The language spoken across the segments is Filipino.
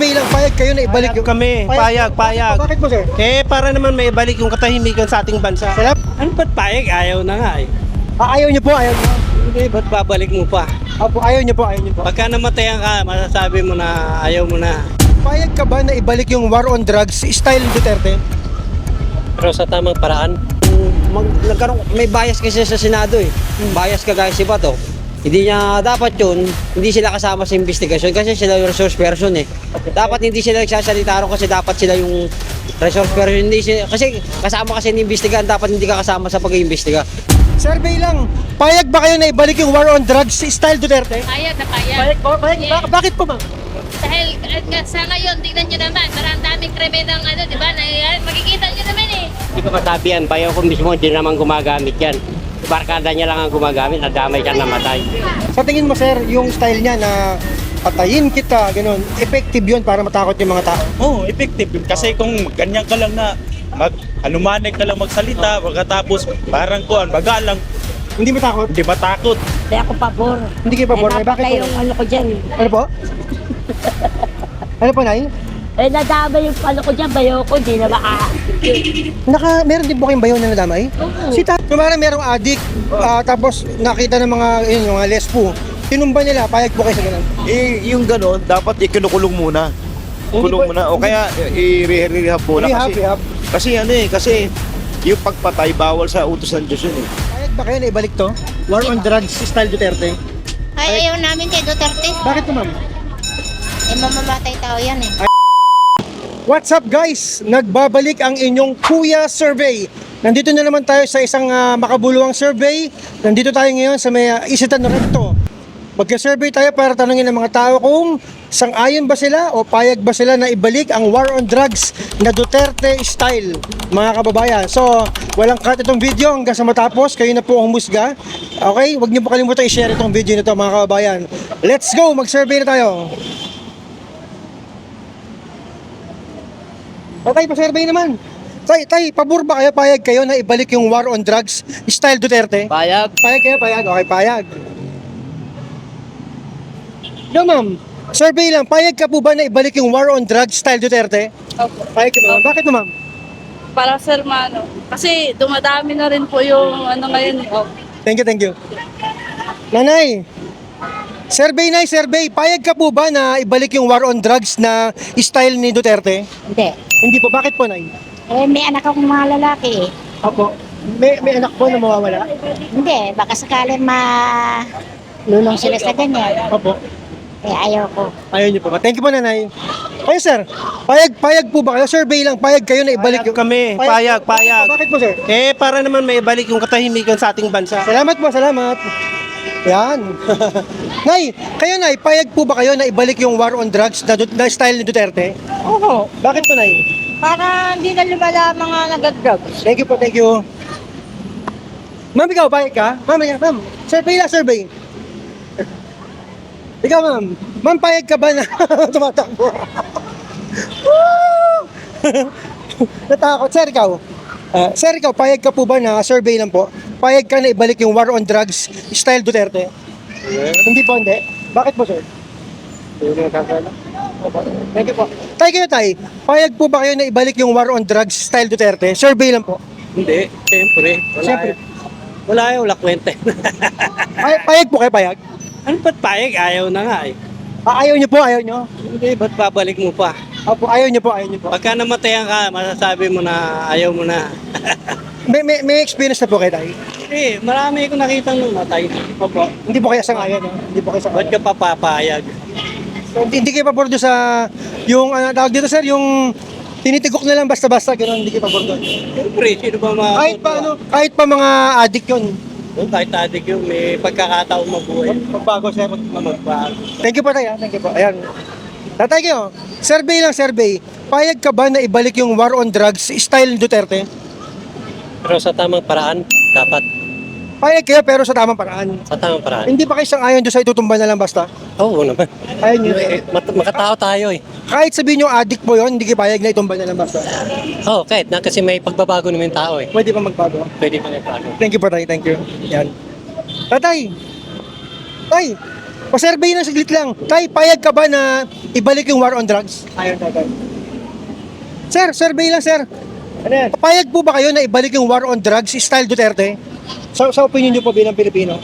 survey lang, payag kayo na ibalik yung... Kami, payag. Bakit po, sir? Para naman may ibalik yung katahimikan sa ating bansa. Salam? Ano ba't payag? Ayaw na nga eh. Ayaw niyo po, ayaw niyo. Hindi, ba't babalik mo pa? Opo, ayaw niyo po, ayaw niyo po. Pagka namatayan ka, masasabi mo na ayaw mo na. Payag ka ba na ibalik yung war on drugs style Duterte? Pero sa tamang paraan. May bias kasi sa Senado eh. Bias kagaya si Bato. Hindi niya dapat yun, hindi sila kasama sa investigasyon kasi sila yung resource person eh. Dapat hindi sila nagsasalita ron kasi dapat sila yung resource person. Hindi sila, kasi kasama kasi ni-investigahan, dapat hindi ka kasama sa pag-iimbestiga. Survey lang, payag ba kayo na ibalik yung war on drugs style Duterte? Payag na payag. Payag? Bakit po, ma'am? Dahil sa ngayon, tignan nyo naman, parang daming krimen ng ano, di ba? Makikita nyo naman eh. Hindi ko masabi yan, bayo ko mismo hindi naman gumagamit yan. Barkada niya lang ang gumagamit, nadamay siya namatay. Sa tingin mo, sir, yung style niya na patayin kita, ganun, effective yun para matakot yung mga tao? Oo, effective. Kasi kung ganyan ka lang na anumanig ka lang magsalita, pagkatapos parang kuan, bagalang, Hindi matakot? hindi matakot. Hindi ako pabor. Hindi kayo pabor? Bakit po? yung ano ko dyan. Ano po? Ano po, Nay? Nadama yung ano ko dyan, bayo ko, hindi na Meron din po kayong bayaw na nadamay? Si Kumara merong addict, tapos nakita ng mga, yung mga lespo. Tinumba nila, payag po kayo sa ganun. Yung gano'n, dapat ikinukulong muna. Kulong muna. O kaya i-rehab muna. Rehab. Kasi yung pagpatay, bawal sa utos ng Diyos yun eh. Payag ba kayo na ibalik to? War on drugs style Duterte? Ay, ayaw namin kay Duterte. Bakit po, ma'am? Eh, mamamatay tao yan eh. What's up, guys? Nagbabalik ang inyong Kuya Survey. Nandito na naman tayo sa isang makabuluhang survey. Nandito tayo ngayon sa may Isitan Recto. Magka-survey tayo para tanungin ng mga tao kung sang-ayon ba sila o payag ba sila na ibalik ang war on drugs na Duterte style, mga kababayan. So, walang cut itong video hanggang sa matapos. Kayo na po ang humusga. Okay? Huwag niyo po kalimutan i-share itong video nito, mga kababayan. Let's go! Mag-survey na tayo. Okay, pa-survey naman. Tay, pabor ba kayo, payag kayo na ibalik yung war on drugs style Duterte? Payag. Payag kayo, payag. Okay, payag. No, ma'am. Survey lang, payag ka po ba na ibalik yung war on drugs style Duterte? Opo. Payag ka ba, ma'am? Bakit po, ma'am? Para sa hermano. Kasi dumadami na rin po yung ano ngayon. Oh. Thank you. Nanay, survey. Payag ka po ba na ibalik yung war on drugs na style ni Duterte? Hindi. Hindi po. Bakit po, Nay? May anak akong mga lalaki eh. Opo. May anak po na mawawala? Hindi, baka sakali lulong sila sa ganyan. Opo. Eh, ayaw ko. Ayaw niyo po ba? Thank you po, Nanay. Kayo, sir. Payag po ba kayo? Survey lang. Payag kayo na ibalik yung... Kami, payag. Bakit po, sir? Para naman may ibalik yung katahimikan sa ating bansa. Salamat po, salamat. Yan. Nay, Nay, payag po ba kayo na ibalik yung war on drugs na style ni Duterte? Oo. Bakit po, Nay? Para hindi na lumala mga nag-drugs. Thank you po, thank you. Ma'am, ikaw, payag ka? Ma'am, survey lang, survey. Ikaw, ma'am. Ma'am, payag ka ba na tumatakbo? Natakot. Sir, ikaw, payag ka po ba na survey lang po? Payag ka na ibalik yung war on drugs style Duterte? Hindi po, hindi. Bakit po, sir? Thank you po. Tay. Payag po ba kayo na ibalik yung war on drugs style Duterte? Survey lang po. Hindi, siyempre. Wala kwenta. Payag po kayo, payag? Ano ba't payag? Ayaw na nga eh. Ayaw niyo po, ayaw niyo? Hindi, ba't babalik mo pa? Opo, ayaw niyo po. Pagka namatayan ka, masasabi mo na ayaw mo na. May experience na po kayo, tay? Hindi, marami akong nakitang namatay. Opo. Hindi po kayo sang-ayon, no? Hindi po kayo Ba't sang-ayon. ka papapayag? Hindi kayo pabor doon sa, yung, tawag dito, sir, yung tinitigok na lang basta-basta, gano'n, hindi kayo pabor doon. Siyempre, sino ba mga... Kahit pa mga addict yun. Kahit adik yung may pagkakataon mabuhay. Magbago, sir. Magbago. Thank you po, tay, thank you po. Ayan. Tatay kayo, survey. Payag ka ba na ibalik yung war on drugs style Duterte? Pero sa tamang paraan, dapat. Payag kayo pero sa tamang paraan. Sa tamang paraan. Hindi pa kayo sang-ayon doon sa itutumba na lang basta? Oo naman. Ayaw niyo. Makatao tayo eh. Kahit sabihin yung addict po yun, hindi kayo payag na itumba na lang basta? Oo, kahit na kasi may pagbabago naman yung tao eh. Pwede pa magbago? Pwede pa nagbago. Thank you po, tay. Thank you. Yan. Tatay! Pa-survey lang, saglit lang. Tay, payag ka ba na ibalik yung war on drugs? Ayaw, tay. Sir, survey lang, sir. Ano yan? Payag po ba kayo na ibalik yung war on drugs style Duterte? Sa opinion niyo po bilang Pilipino?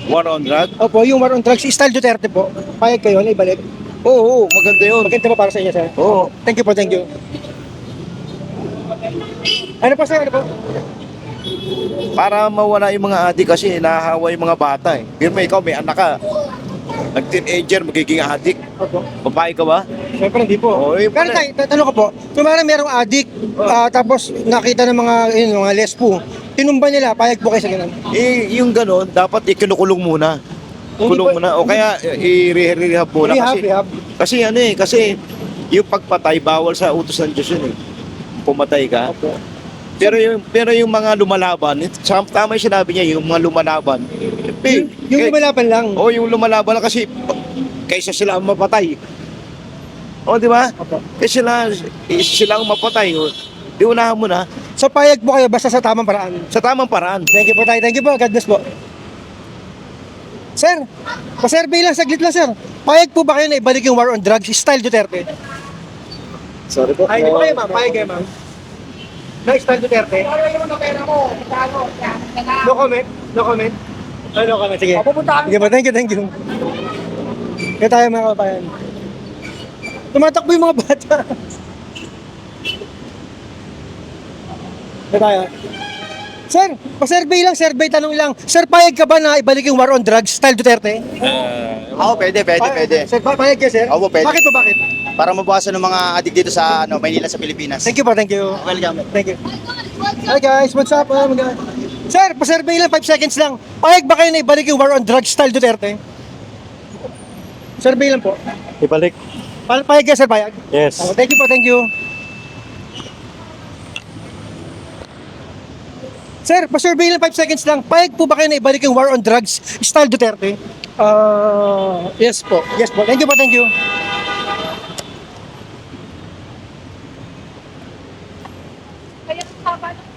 War on drug? Opo, yung war on drugs style Duterte po. Payag kayo na ibalik? Oo, maganda yun. Maganda pa para sa inyo, sir. Oo. Thank you po, thank you. Ano po, sir? Ano po? Para mawala yung mga adik kasi nahahawa yung mga bata eh. Pero ikaw, may anak ka. Nag-teenager, magiging adik. Opo. Babae ka ba? Siyempre, hindi po. Oo, yun Pero pala. tayo, tanong ko po, kung merong addict, tapos nakita ng mga lesbo, tinumba nila, payag po kayo sa ganun. Eh, yung gano'n, dapat ikinukulong muna. Kulong muna. O kaya, i-rehab muna. Rehab. Kasi yung pagpatay, bawal sa utos ng Diyos yun eh. Pumatay ka. Opo. Pero yung mga lumalaban, tama yung sinabi niya, yung mga lumalaban. Yung lumalaban lang. O yung lumalaban lang kasi kaysa sila ang mapatay. O di ba? Opo. Kasi sila ang mapatay. O, di unahan mo na So payag po kayo basta sa tamang paraan. sa tamang paraan. Thank you po tayo. Thank you po. God bless po. Sir, pa-survey lang, saglit lang, sir. Payag po ba kayo na ibalik yung war on drugs style Duterte? Sorry po. Ay, hindi po kayo, ma'am. Payag kayo, ma'am. Na style Duterte? No comment? No comment? Ay, no comment. Sige. Sige po. Thank you, thank you. Kaya tayo mga kabayan. Tumatakbo yung mga bata. Kaya tayo. Sir, pa-survey lang, survey, tanong lang. Sir, payag ka ba na ibalik yung war on drugs style Duterte? Oo, pwede. Sir, payag ka, sir? Oo, pwede. Bakit po, bakit? Para mabawasan ng mga adik dito sa Maynila sa Pilipinas. Thank you po, thank you. Welcome. Thank you. Hi guys, what's up? Sir, pa-survey lang, 5 seconds lang. Payag ba kayo na ibalik yung war on drugs style Duterte? Survey lang po. Ibalik. Payag ka, sir, payag? Yes. Thank you po, thank you. Sir, pa-survey lang, 5 seconds lang. Payag po ba kayo na ibalik yung war on drugs style Duterte? Yes po. Yes po, thank you po, thank you.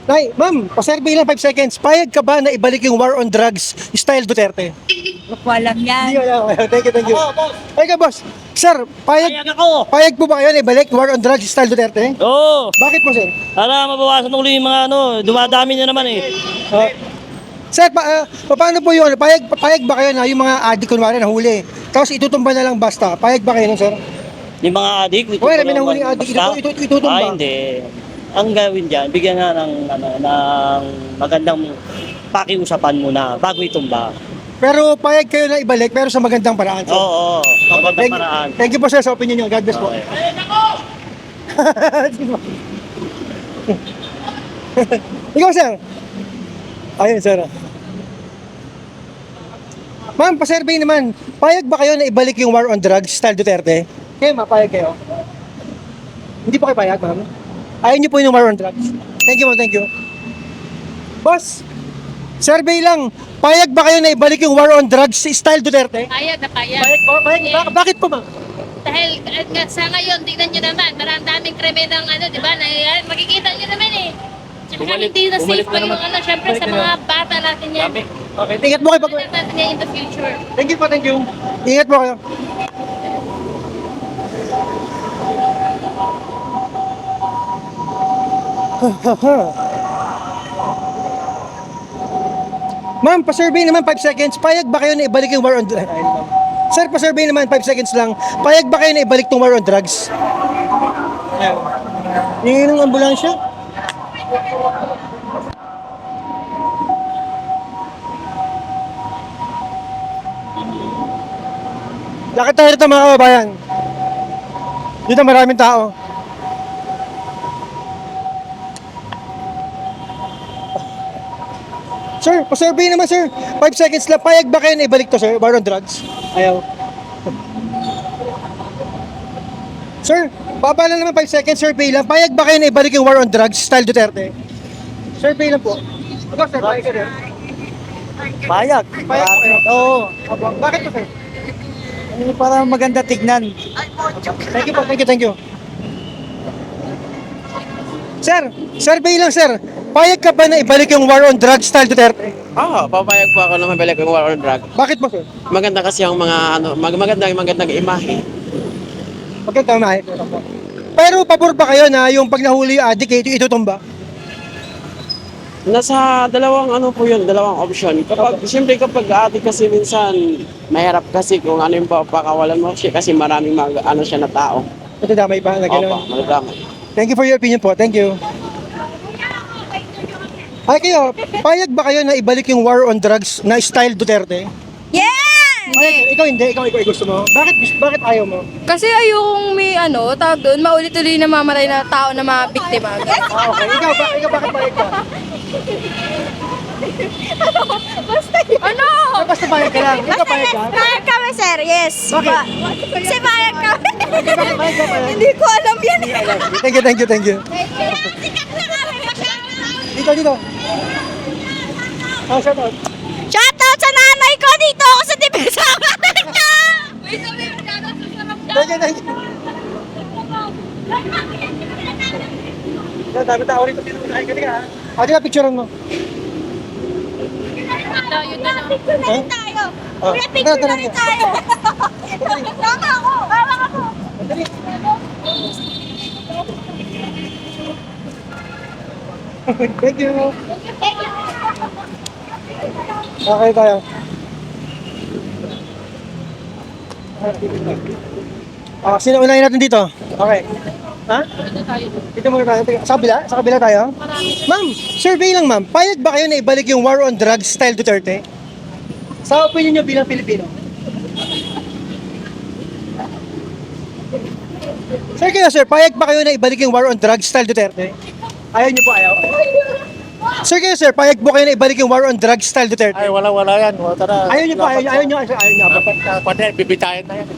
Nay, ma'am, pa-survey lang 5 seconds. Payag ka ba na ibalik yung war on drugs style Duterte? Walang yan. Hindi, wala. Thank you, thank you. Ay ka, boss. Sir, Payag ako! payag po ba kayo na ibalik war on drugs style Duterte? Oo! Bakit po, sir? Para mabawasan ulit yung mga dumadami na naman eh. Sir, paano po yun? Payag ba kayo na yung mga adik kunwari nahuli? Tapos itutumba na lang basta. Payag ba kayo nun, sir? Yung mga adik, ito Wala, may nahuling adik. Itutumba. hindi. Ang gawin dyan, bigyan na ng magandang pakiusapan muna bago itumba. Pero payag kayo na ibalik, pero sa magandang paraan, sir. Oo, magandang paraan. Thank you po, sir, sa opinion nyo. God bless po. Okay. Ikaw, sir. Ayun, sir. Ma'am, pa-survey naman. Payag ba kayo na ibalik yung war on drugs style Duterte? Kayo, payag kayo? Hindi po kayo payag, ma'am? Ayaw niyo po yung war on drugs? Thank you, ma'am. Thank you. Boss, survey lang. Payag ba kayo na ibalik yung war on drugs style Duterte? Payag na payag. Payag po? Yes. Bakit po, ma'am? Dahil sa ngayon, tignan nyo naman, marang daming krimen ng di ba? Makikita nyo naman eh. Tsaka hindi na safe pa yung syempre sa mga bata natin yan. Okay, ingat mo kayo pag... Tignan natin yan in the future. Thank you po, thank you. Ingat po kayo. Ma'am, pa-survey naman 5 seconds. Payag ba kayo na ibalik yung war on drugs? Sir, pa-survey naman 5 seconds lang. Payag ba kayo na ibalik tong war on drugs? Yung ng ambulansya? Lakad tayo rito mga kababayan. Dito maraming tao. Sir, pa-survey naman sir. 5 seconds lang. Payag ba kayo na ibalik to sir? War on drugs? Ayaw. Sir, baba lang naman 5 seconds. Survey lang. Payag ba kayo na ibalik yung war on drugs style Duterte? Survey lang po. Ikaw sir, payag ka rin. Payag. Payag po kayo? Oo. Bakit po sir? Para maganda tignan. Thank you po, thank you, thank you. Sir, survey lang sir. payag ka ba na ibalik yung war on drugs style Duterte? Oo, papayag po ako na mabalik yung war on drug. Bakit po, sir? Maganda kasi yung mga magandang imahe. Maganda na. Pero pabor ba kayo na yung pag nahuli yung adik, itutumba? Nasa dalawang dalawang option. Siyempre kapag ate kasi minsan mahirap kasi kung ano yung papakawalan mo siya kasi maraming siya na tao. Matadamay pa na Opo, gano'n. madamay. Thank you for your opinion po. Thank you. Ay kayo, payag ba kayo na ibalik yung war on drugs na style Duterte? Payag, ikaw hindi, ikaw gusto mo. Bakit ayaw mo? Kasi ayokong may tawag doon, maulit-ulit na mamatay na tao na mga biktima. Ah, okay. Ikaw bakit payag ka? Ano? Basta payag ka lang. Ikaw payag ka? Payag kami, sir. Yes. Bakit? Kasi payag kami. Bakit payag ka payag? Hindi ko alam yan. Thank you. Dito. Shout out. Shoutout sa nanay ko dito ako sa Dibesa. Thank you. Dami tao rito pinuntahin ka ha. Ate na picturean mo. Tayo. Oh, Kuya, picture tara, na rin tayo. Tama ako. Hawak ako. Thank you. Okay tayo. Sino unahin natin dito? Okay. Ha? Dito muna tayo. Sa kabila? Sa kabila tayo? Ma'am, survey lang ma'am. Payag ba kayo na ibalik yung war on drugs style Duterte? Sa opinion nyo bilang Pilipino? Sir kayo sir, payag ba kayo na ibalik yung war on drugs style Duterte? Ayaw nyo po, ayaw. Sir kayo sir, payag po kayo na ibalik yung war on drugs style Duterte? Ay, wala yan. Tara. Ayaw nyo po, ayaw nyo. Dapat bibitayin na yan.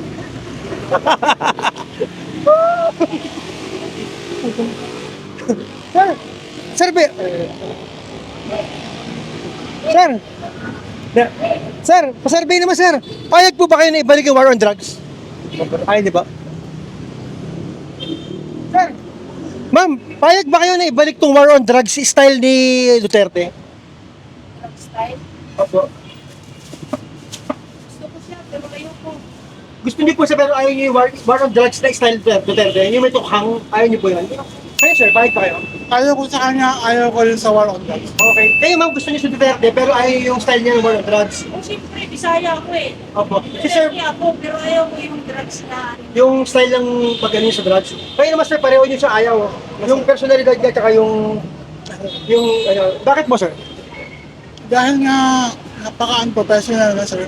Sir, pa-survey naman sir. Payag po ba kayo na ibalik yung war on drugs? Ayaw niyo ba? Sir, ma'am, payag ba kayo na ibalik tong war on drugs style ni Duterte? Style? Opo. Gusto ko siya, pero ayoko. Gusto niyo po siya pero ayaw niyo yung war on drugs na style Duterte. Yung may tukhang, ayaw niyo po yun. Kayo sir, payag ba kayo? Ayaw ko sa kanya, ayaw ko rin sa war on drugs. Okay. Kayo ma'am, gusto niyo si Duterte pero ayaw niyo yung style niya ng war on drugs. Oh, siyempre, Bisaya ako eh. Opo. Si sir, Bisaya ako, pero ayaw ko yung drugs na yung style ng paggaling sa drugs. Kayo naman sir, pareho niyo siya ayaw. Yung personalidad niya tsaka yung bakit mo sir? Dahil nga, napaka-unprofessional na sir.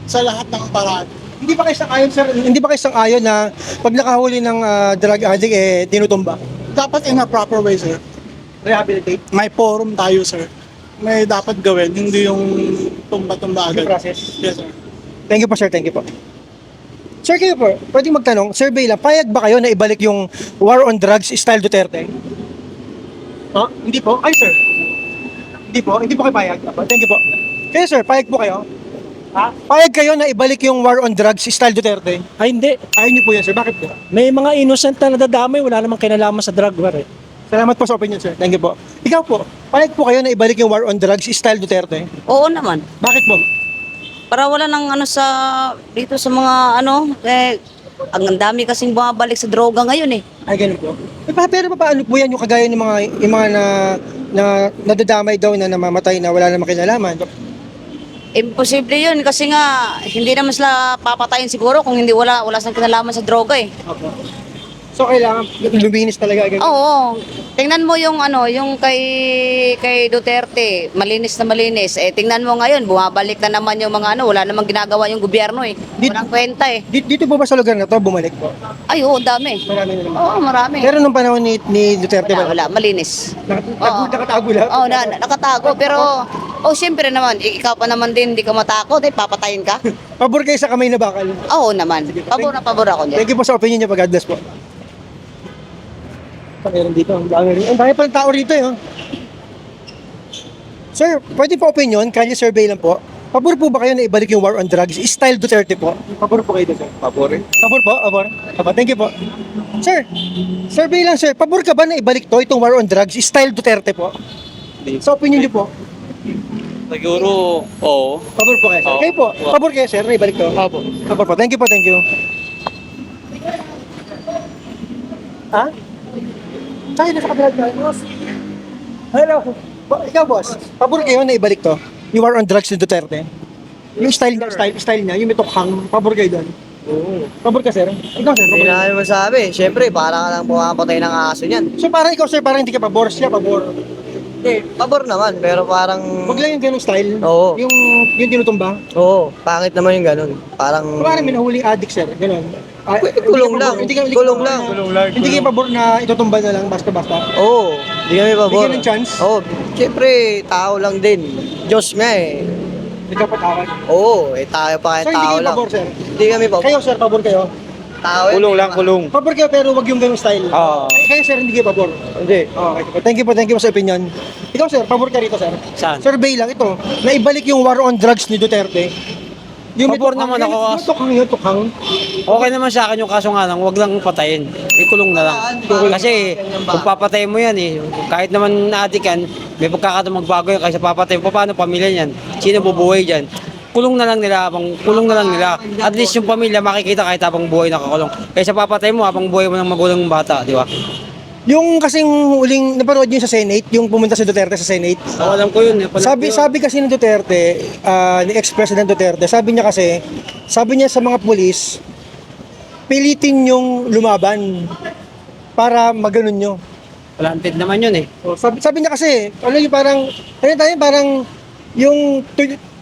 Sa lahat ng paraan. Hindi ba kayo sang-ayon sir? Hindi ba kayo sang-ayon na pag nakahuli ng drug addict tinutumba? Dapat in a proper way sir. Rehabilitate? May forum tayo sir. May dapat gawin, hindi yung tumba-tumba Yung agad. process? Yes sir. Thank you po sir, thank you po. Sir kayo po, pwede magtanong, survey lang, payag ba kayo na ibalik yung war on drugs style Duterte? Hindi po? Ay sir. Hindi po kayo payag. Thank you po. Kayo sir, payag po kayo? Payag kayo na ibalik yung war on drugs style Duterte? Ay hindi. Ayaw niyo po yan sir, bakit po? May mga innocent na nadadamay, wala namang kinalaman sa drug war eh. Salamat po sa opinion sir, thank you po. Ikaw po, payag po kayo na ibalik yung war on drugs style Duterte? Oo naman. Bakit po? Para wala nang dito sa mga ang dami kasing bumabalik sa droga ngayon eh. Ay, ganun po. Pero paano po yan yung kagaya ng mga na nadadamay daw na namamatay na wala namang kinalaman? Imposible yun kasi nga hindi naman sila papatayin siguro kung hindi wala silang kinalaman sa droga eh. Opo. So kailangan luminis talaga ganun. Oo. Tingnan mo yung yung kay Duterte, malinis na malinis. Tingnan mo ngayon, bumabalik na naman yung mga wala namang ginagawa yung gobyerno eh. Walang kwenta eh. Dito po ba sa lugar na to bumalik po? Ay, oo, dami. Marami na naman. Oo, marami. Pero nung panahon ni Duterte Wala, malinis. nakatago lang. Oo, nakatago. Pero, siyempre naman, ikaw pa naman din, hindi ka matakot, papatayin ka. Pabor kayo sa kamay na bakal. Oo naman. Pabor na pabor ako dyan. Thank you po sa opinion niyo. God bless po. Meron dito. Ang dami palang tao rito eh. Oh. Sir, pwede po opinion, kanya survey lang po. Pabor po ba kayo na ibalik yung war on drugs? Style Duterte po. Pabor po kayo doon, sir? Pabor eh. Pabor po, pabor. Pabor. Thank you po. Sir, survey lang sir. Pabor ka ba na ibalik to, itong war on drugs? Style Duterte po. Sa opinion niyo po, Siguro, oo. pabor po kayo, sir. Oo. Kayo po, pabor kayo sir na ibalik to? Opo. Pabor po. Thank you po, thank you. Ha? Tayo na sa kabilang tayo, boss. Hello. Ikaw, boss. Pabor kayo na ibalik to? Yung war on drugs ni Duterte? Yung style niya, yung may tukhang, pabor kayo doon? Oo. Pabor ka, sir? Ikaw, sir? Hindi Pabor ka? na masabi. Siyempre, para ka lang pumapatay ng aso niyan. So parang ikaw, sir, parang hindi ka pabor, siya pabor. Hindi, pabor naman, pero parang... Wag lang yung ganung style. Oo. Yung tinutumba. Oo, pangit naman yung ganun. Parang... Parang may nahuling addict, sir. Ganun. Kulong lang. Kulong lang. Hindi kayo pabor na itutumba na lang basta-basta. Oo, hindi kami pabor. Bigyan ng chance. Oo, siyempre, tao lang din. Diyos nga eh. Hindi ka patawad. Oo, tayo pa So kayo hindi tao kayo lang. pabor, sir. Hindi kami pabor. Kayo, sir, pabor kayo. Tao yan. Kulong lang, kulong. Pabor kayo pero wag yung ganung style. Oo. Kayo, sir, hindi kayo pabor. Hindi. Okay. Thank you po sa opinion. Ikaw, sir, pabor ka rito, sir. Saan? Survey lang ito. Na ibalik yung war on drugs ni Duterte. Yung may Pabor tukhang- naman ako, yung tukhang. Okay naman sa akin yung kaso nga lang, wag lang patayin. Ikulong na lang. Kasi kung papatayin mo yan eh, kahit naman naatikan, may pagkakataon magbago yan kaysa papatayin. Paano pamilya niyan? Sino bubuhay dyan? Kulong na lang nila, kulong na lang nila. At least yung pamilya makikita kahit habang buhay nakakulong. Kaysa papatay mo habang buhay mo ng magulang mong bata, di ba? Yung kasing huling napanood niyo sa Senate, yung pumunta si Duterte sa Senate. Alam ko yun. Sabi kasi ni Duterte, ni ex-president Duterte, sabi niya sa mga pulis, pilitin yung lumaban para maganon nyo. Planted naman yun eh. Sabi niya kasi, ano yung parang yung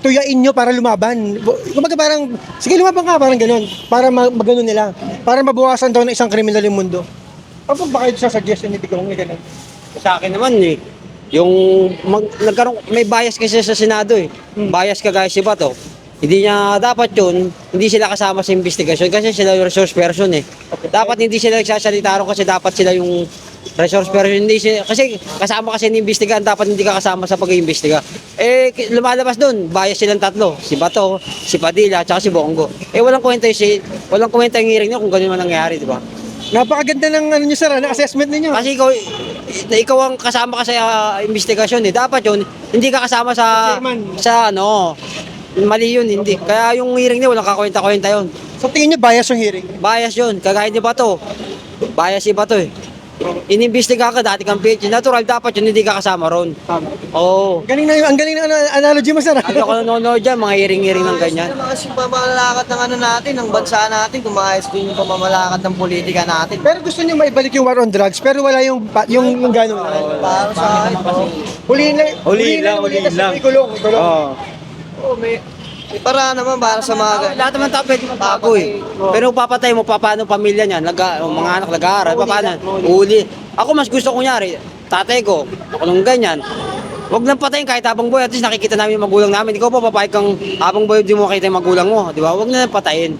tuyain nyo para lumaban. Kumbaga parang, sige lumaban ka, parang ganun. Para maganon nila. Para mabawasan daw ng isang kriminal yung mundo. Ano ba kayo sa suggestion ni Digong? Ganun. Sa akin naman eh, yung nagkaroon, may bias kasi sa Senado eh. Bias kagaya si Bato. Hindi niya dapat yun, hindi sila kasama sa investigasyon kasi sila yung resource person eh. Dapat hindi sila nagsasalita ron kasi dapat sila yung resource person. Hindi sila, kasi kasama kasi ni-investigahan, dapat hindi ka kasama sa pag-iimbestiga. Eh, lumalabas doon, bias silang tatlo. Si Bato, si Padilla, at si Bongo. Eh, walang kwenta yung hearing niya kung ganun man nangyari, di ba? Napakaganda ng ano niyo sir, ng assessment niyo. Kasi ikaw ang kasama ka sa investigasyon eh. Dapat yun, hindi ka kasama sa mali yun, hindi. Kaya yung hearing niya, walang kakwenta-kwenta yun. So tingin niyo bias yung hearing? Bias yun, kagaya ni Bato. Bias si Bato eh. Inimbestiga ka, dati kang PH. Natural, dapat yun, hindi ka kasama ron. Tama. Oo. Ang galing na analogy mo sir. Ano ka nanonood dyan, mga hearing-hearing ng ganyan. Kasi pamamalakad ng ano natin, ng bansa natin, kumayos din yung pamamalakad ng politika natin. Pero gusto niyo maibalik yung war on drugs, pero wala yung gano'n. Para sa akin, Huliin lang. Kulong. may para naman para sa mga Lahat naman tao pwede magbago eh. Pero papatay mo, paano pamilya niyan? Mga anak nag-aaral, paano? Uli. Ako mas gusto kunyari, tatay ko, nakulong ganyan. Huwag nang patayin kahit habang buhay, at least nakikita namin yung magulang namin. Ikaw pa papayag kang habang buhay di mo makita yung magulang mo, di ba? Huwag na lang patayin.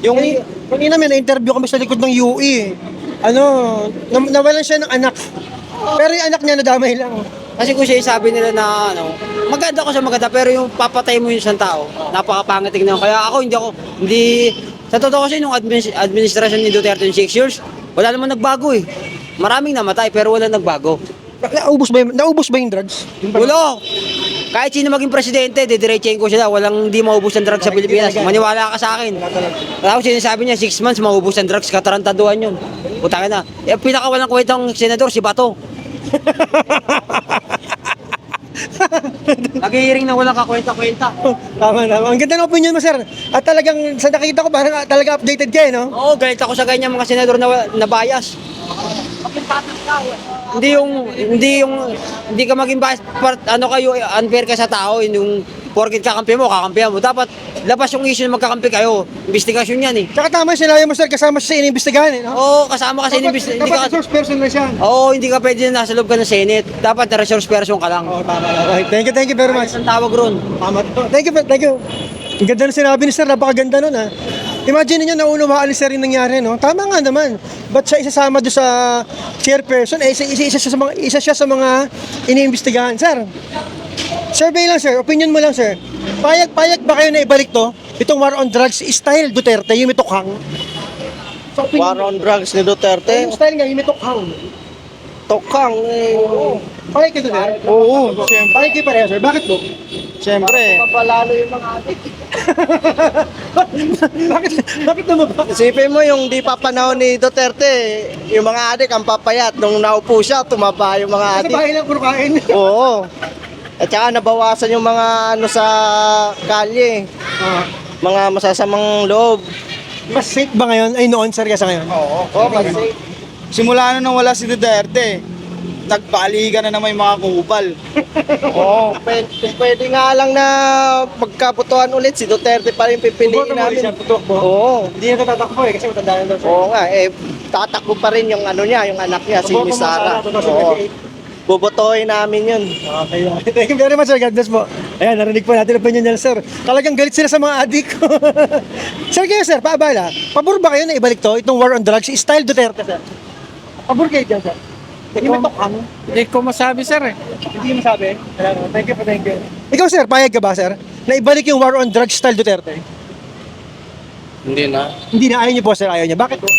Yung kanina may na-interview kami sa likod ng UE. Nawalan siya ng anak. Pero yung anak niya nadamay lang. Kasi kung siya sabi nila na maganda ko sa maganda, pero yung papatay mo yung isang tao, napakapangit tingnan. Kaya sa totoo kasi nung administrasyon ni Duterte yung 6 years, wala naman nagbago eh. Maraming namatay pero wala nagbago. Naubos ba yung drugs? Wala. Kahit sino maging presidente, didiretsahin ko sila. Walang hindi maubos ng drugs sa Pilipinas. Maniwala ka sa akin. Tapos sinasabi niya, 6 months maubos ng drugs, katarantaduhan yun. Putangin na. Eh, pinakawalang kwentang senador, si Bato. Nag-hearing na walang kakwenta-kwenta. Tama. Ang ganda ng opinion mo, sir. At talagang, sa nakikita ko, parang talaga updated ka, no? Oo, galit ako sa ganyan mga senador na bias. Hindi ka maging bias, unfair ka sa tao, yung porkit kakampi mo, kakampihan mo. Dapat labas yung issue na magkakampi kayo. Investigasyon yan eh. Tsaka tama sinabi mo, sir, kasama siya sa inimbestigahan, no? Oo, kasama kasi Dapat resource person na siya. Oo, hindi ka pwede na nasa loob ka ng Senate. Dapat na resource person ka lang. Oo, tama. Okay, thank you very much. Ang tawag ron. Tama. Thank you. Ang ganda na sinabi ni sir, napakaganda nun, ha? Imagine niyo naunawaan ni sir yung nangyari, no? Tama nga naman. Ba't siya isasama doon sa chairperson? Isa siya sa mga iniimbestigahan, sir. Survey lang sir, opinion mo lang sir. Payag ba kayo na ibalik to? Itong war on drugs style Duterte, yung may tukhang. So, opinion War on drugs ni Duterte. yung style nga, yung may tukhang. Tokang eh. Payag kayo sir? Oo, siyempre. Payag kayo pareho sir, bakit po? Siyempre. Papalalo yung mga adik. Bakit naman ba? Isipin mo yung di pa panahon ni Duterte, yung mga adik ang papayat. Nung naupo siya, tumaba yung mga Sa adik. bahay lang puro kain. Oo. At saka nabawasan yung mga ano sa kalye. Mga masasamang loob. Mas safe ba ngayon? Ay noon sir kaysa ngayon? Oo, kasi Simula nung wala si Duterte, nagbaligan na naman yung mga kupal. Oo, pwede nga lang na magkabutuhan ulit si Duterte pa rin pipiliin namin. Oo. Hindi na tatakbo eh kasi matanda na daw siya. Oo nga, tatakbo pa rin yung ano niya, yung anak niya, si Miss Sara. Oo. Bubotohin namin yun. Okay. Thank you very much sir. God bless po. Ayan, narinig po natin ang opinion niya sir. Talagang galit sila sa mga adik. Sir kayo sir, paabala. Pabor ba kayo na ibalik to? Itong war on drugs, style Duterte sir. Pabor kayo dyan sir. Yung may tukhang. Hindi ko masabi, sir eh. Hindi mo sabi? Thank you po, thank you. Ikaw sir, payag ka ba sir? Na ibalik yung war on drugs style Duterte? Hindi na. Hindi na, ayaw niyo po sir, ayaw niya. Bakit po?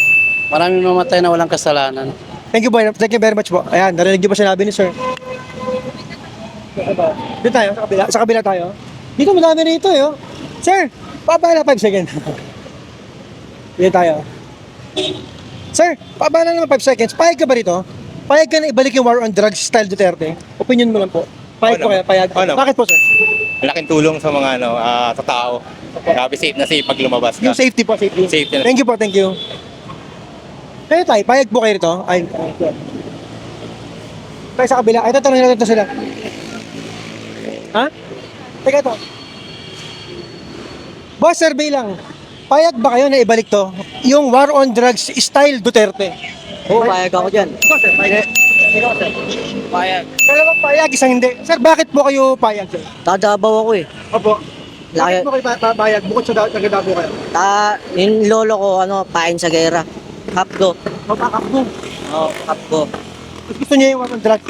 Maraming namatay na walang kasalanan. Thank you very much po. Ayan, narinig niyo po sinabi ni sir. Dito tayo, sa kabila tayo. Dito madami rito eh. Oh. Sir, paabala 5 seconds. Dito tayo. Sir, paabala naman 5 seconds. Payag ka ba rito? Payag ka na ibalik yung war on drugs style Duterte? Opinion mo lang po. Payag po kaya, payag. Bakit po sir? Malaking tulong sa mga sa tao. Grabe safe na safe pag lumabas ka. Yung safety po, safety. Safety na. Thank you po, thank you. Kayo tayo, payag po kayo rito? Ay, tayo sa kabila. Ay, tatanungin natin ito sila. Ha? Teka ito. Boss, survey lang. Payag ba kayo na ibalik to? Yung war on drugs style Duterte? Oo, payag ako dyan. Ikaw sir, payag. Ikaw sir. Payag. Dalawang payag, isang hindi. Sir, bakit po kayo payag sir? Tadabaw ako eh. Opo. Bakit po kayo payag? Bukod sa nagdabo kayo. Yung lolo ko, pain sa gera. Hapdo. Mapakap po. Oo, hapdo. Gusto niya yung war on drugs.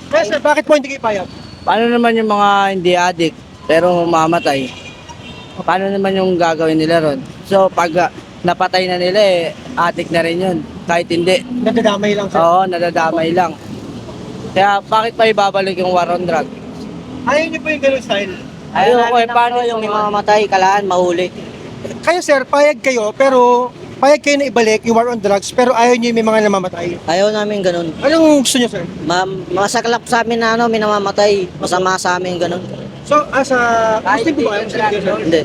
Kaya sir, bakit po hindi kayo payag? Paano naman yung mga hindi addict pero mamatay? Paano naman yung gagawin nila ron? So pag napatay na nila addict na rin yun. Kahit hindi. Nadadamay lang sir. Oo, nadadamay lang. Kaya bakit pa ibabalik yung war on drug? Ayaw niyo po yung ganun style. Ayoko paano yung mamatay, kalaan, mahuli? Kayo sir, payag kayo, pero payag kayo na ibalik yung war on drugs, pero ayaw niyo yung may mga namamatay. Ayaw namin ganun. Anong gusto niyo sir? Masaklap sa amin na may namamatay. Masama sa amin ganun. So, as a... Muslim po ba kayo? Hindi.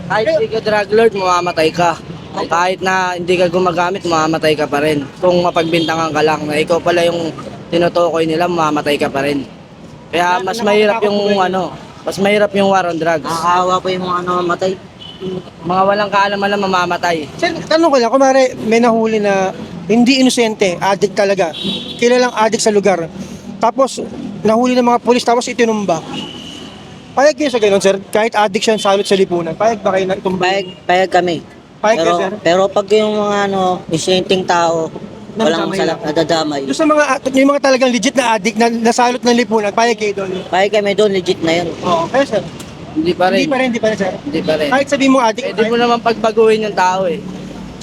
Kahit hindi ka drug lord, mamamatay ka. Kahit na hindi ka gumagamit, mamamatay ka pa rin. Kung mapagbintangan ka lang na ikaw pala yung tinutukoy nila, mamamatay ka pa rin. Kaya mas mahirap yung mas mahirap yung war on drugs. Nakakawa pa yung mga mamatay. Mga walang kaalaman lang mamamatay. Sir, tanong ko lang, kumari may nahuli na hindi inosente, addict talaga. Kilalang addict sa lugar. Tapos, nahuli ng mga pulis, tapos itinumba. Payag kayo sa ganun, sir? Kahit addict siya salot sa lipunan, payag ba kayo na itumba? Payag kami. Payag kayo, sir? Pero pag yung mga isenting tao, walang Nadadamay lang. nadadamay. Doon sa mga, yung mga talagang legit na addict na nasalot ng lipunan, payag kayo doon. Payag kami doon, legit na yun. Oo, kayo, sir? Hindi pa rin. Hindi pa rin, sir. Hindi pa rin. Kahit sabihin mo addict, Pwede mo naman pagbaguhin yung tao eh.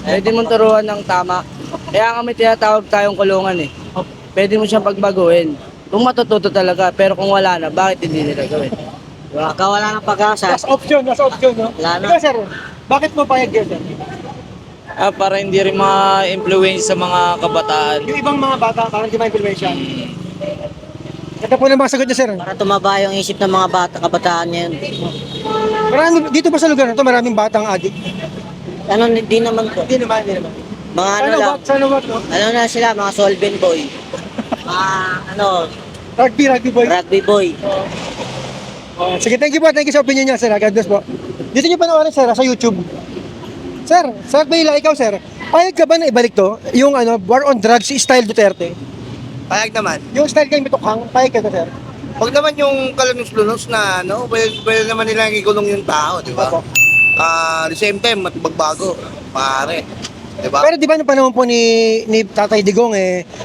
Pwede mong turuan ng tama. Kaya nga may tinatawag tayong kulungan eh. Pwede mo siyang pagbaguhin. Kung matututo talaga, pero kung wala na, bakit hindi nila gawin? Baka wala ng pag-asa. Last option, no? Wala na. Ikaw, sir, bakit mo payag kayo, sir? Para hindi rin ma-influence sa mga kabataan. Yung ibang mga bata, parang di ma-influensya. Ito po na mga sagot niya, sir. Para tumaba yung isip ng mga bata, kabataan ngayon. Marami, dito pa sa lugar na to, maraming batang addict. Hindi naman po. Hindi naman. Mga lang. Sana what, no? Na sila, mga solvent boy. Rugby boy. Rugby boy. Sige, thank you sa opinion niya, sir. God bless po. Dito niyo panoorin, sir, sa YouTube. Sir Bayla, ikaw, sir. Payag ka ba na ibalik to? Yung war on drugs style Duterte? Payag naman. Yung style kay Mitukhang, payag ka to, sir? Pag naman yung kalunos-lunos na well naman nila ikulong yung tao, di ba? Opo. The same time, magbago, pare. Di ba? Pero di ba nung panahon po ni Tatay Digong,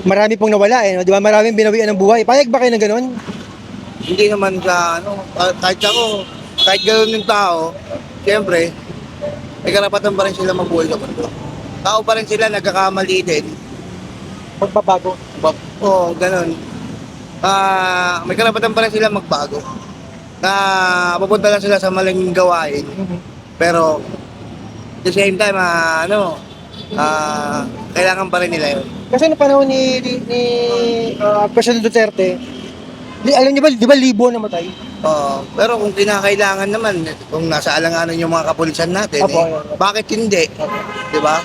marami pong nawala, no? Di ba? Maraming binawian ng buhay. Payag ba kayo ng ganun? hindi naman sa kahit ako, kahit gano'n yung tao, siyempre, may karapatan pa rin sila mabuhay sa mundo. Tao pa rin sila, nagkakamali din. Magbabago. Oo, gano'n. May karapatan pa rin sila magbago. Na pupunta lang sila sa maling gawain. Pero, at the same time, kailangan pa rin nila yun. Kasi noong panahon ni President Duterte, alam niyo ba, di ba libo namatay? Pero kung kinakailangan naman, kung nasa alanganan yung mga kapulisan natin, bakit hindi? Di ba?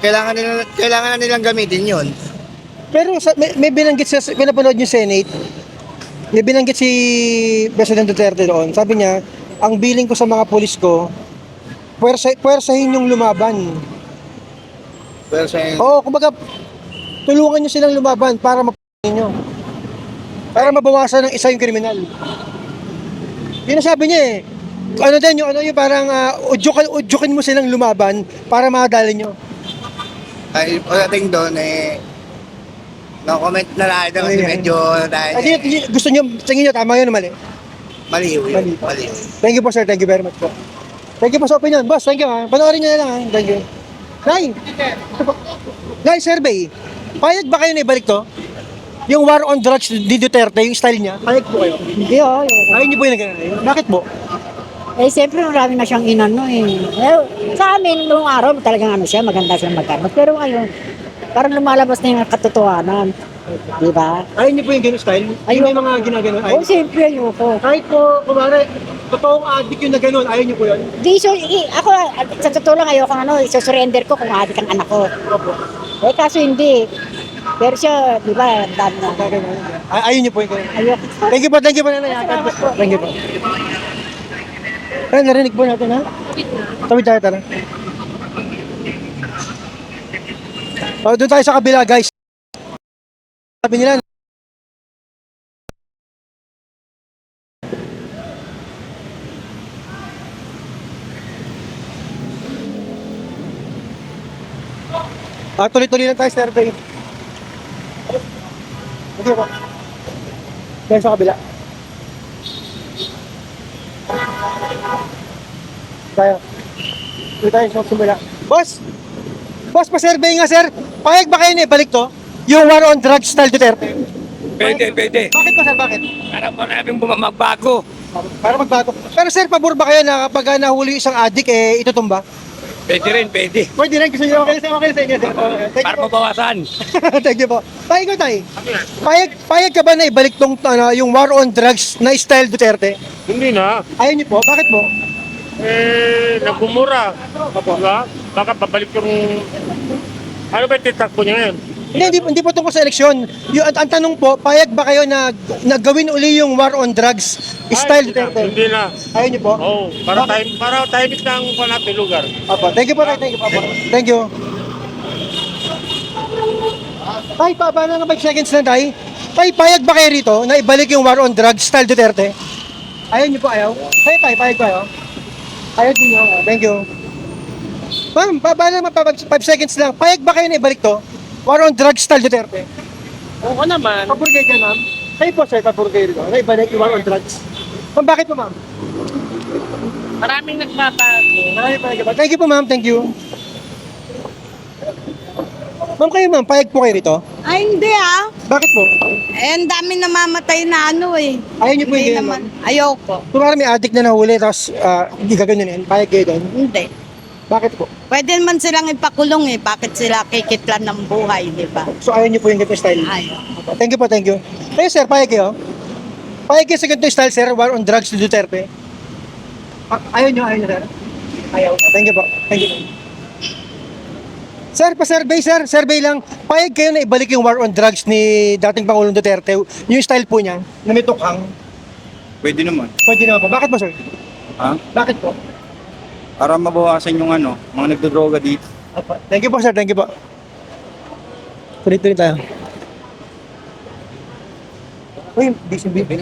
Kailangan na nilang gamitin yun. Pero may binanggit sa pinapanood yung Senate, may binanggit si President Duterte doon. Sabi niya, ang billing ko sa mga pulis ko, puwersahin yung lumaban. Oo, kumbaga, tulungan nyo silang lumaban para mapagpasin nyo. Para mabawasan ng isa yung kriminal. Yun ang sabi niya eh. Ano din yung parang udyukin mo silang lumaban para makadali nyo. Ay, pagdating doon, no-comment na lang kasi medyo dahil... Gusto nyo, tingin nyo, tama yun o mali? Maliw yun. Thank you po sir, thank you very much po. Thank you po sa opinion. Boss, thank you ha. Panoorin nyo na lang ha. Thank you. Nay, survey. Payag ba kayo na ibalik to? Yung war on drugs ni Duterte, yung style niya, payag po kayo? Hindi Ayaw niyo po yung nagkakaroon. Bakit po? siyempre marami na siyang inano sa amin, noong araw talagang siya, maganda siya magkano. Pero ngayon, parang lumalabas na yung katotohanan. Di ba? Ayaw niyo po yung ganun style? Yung may mga ginaganon? Siyempre ayoko. Kahit po, kumari, totoong addict yung na ganun, ayaw niyo po yun? Ako, sa totoo lang ayoko isusurrender ko kung adik ang anak ko. Kaso hindi. Pero siya, di ba, dami na. Ayaw niyo po yung ganun? Ayoko. Thank you po, nanay. Thank you po. Ay, narinig po natin ha? Tawid tayo, tara. Doon tayo sa kabila, guys. Sabi nila, tuloy-tuloy lang tayo, survey. Sige po. Tayo sa kabila. Tayo sa simula. Boss, pa-survey nga, sir. Payag ba kayo na ibalik to? Yung war on drugs style Duterte? Pwede. Bakit ba, sir? Bakit? Para po namin magbago. Para magbago. Pero sir, pabor ba kayo na kapag nahuli isang addict, itutumba? Pwede rin. Pwede rin. Gusto nyo okay sa inyo, sir. Para mabawasan. Thank you po. Tayo ko tayo. Payag ka ba na ibalik tong yung war on drugs na style Duterte? Hindi na. Ayaw niyo po. Bakit po? Nagmumura. Diba? Baka babalik yung... Ano ba titakbo niya ngayon? Hindi po tungkol sa eleksyon. Ang tanong po, payag ba kayo na gawin uli yung war on drugs style Duterte? Hindi na. Ayaw niyo po? Oo. Para tahimik na ang natin lugar. Opo. Thank you po. Thank you. Tay, paano na 5 seconds lang, tay? Tay, payag ba kayo rito na ibalik yung war on drugs style Duterte? Ayaw niyo po, ayaw? Tay, payag ba kayo? Ayaw din niyo. Thank you. Ma'am, paano naman 5 seconds lang? Payag ba kayo na ibalik to? War on drugs style Duterte? Oo naman. Papur kayo dyan, ma'am? Kayo po, sir, papur kayo rito. Na ibalik yung war on drugs. Ma'am, bakit po, ma'am? Maraming nagbabago. Thank you po, ma'am. Thank you. Ma'am, kayo, ma'am, payag po kayo rito? Ay, hindi Bakit po? ang dami namamatay na Ayaw niyo po yung ganyan, ma'am? Ayoko. Kung may addict na nahuli, tapos gaganunin, payag kayo doon? Hindi. Bakit po? Pwede naman silang ipakulong Bakit sila kikitlan ng buhay, di ba? So ayaw niyo po yung ganito style? Ayaw. Thank you po, thank you. Kayo, sir, payag kayo? Payag kayo sa ganito style, sir, war on drugs ni Duterte? Ayaw niyo, sir? Ayaw. Thank you po. Thank you. Sir, pa-survey, sir. Survey lang. Payag kayo na ibalik yung war on drugs ni dating Pangulong Duterte, yung style po niya, na may tukhang? Pwede naman. Pwede naman po. Bakit po, sir? Ha? Bakit po? Para mabawasan yung mga nagdodroga dito. Thank you po, sir. Thank you po. Tuloy-tuloy tayo. Uy,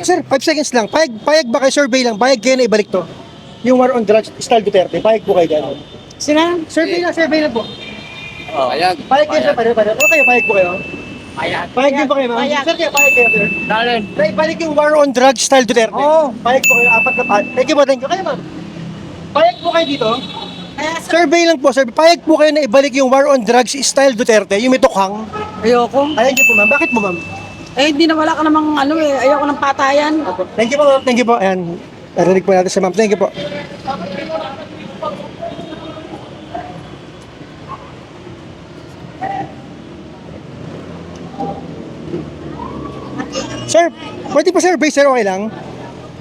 sir, 5 seconds lang. Payag ba kayo, survey lang, payag kayo na ibalik to? Yung war on drugs, style Duterte, payag po kayo dyan. Sila? Survey lang po. Payag. Payag kayo, sir, payag. Okay, payag po kayo. Payag din ba kayo, ma'am? Sir, kaya payag kayo, sir? Dahil, Na ibalik yung war on drugs style Duterte. Oo. Payag po kayo, 4 na payag. Thank you po, thank you. Kayo, ma'am. Payag po kayo dito. Survey lang po, sir. Payag po kayo na ibalik yung war on drugs style Duterte, yung may tukhang. Ayoko. Payag niyo po, ma'am. Bakit po, ma'am? Eh, hindi na wala ka namang ano eh. Ayoko ng patayan. Thank you po, ma'am. Thank you po. Ayan. Narinig po natin sa ma'am. Thank you po. Sir, pwede po sir, base sir, okay lang?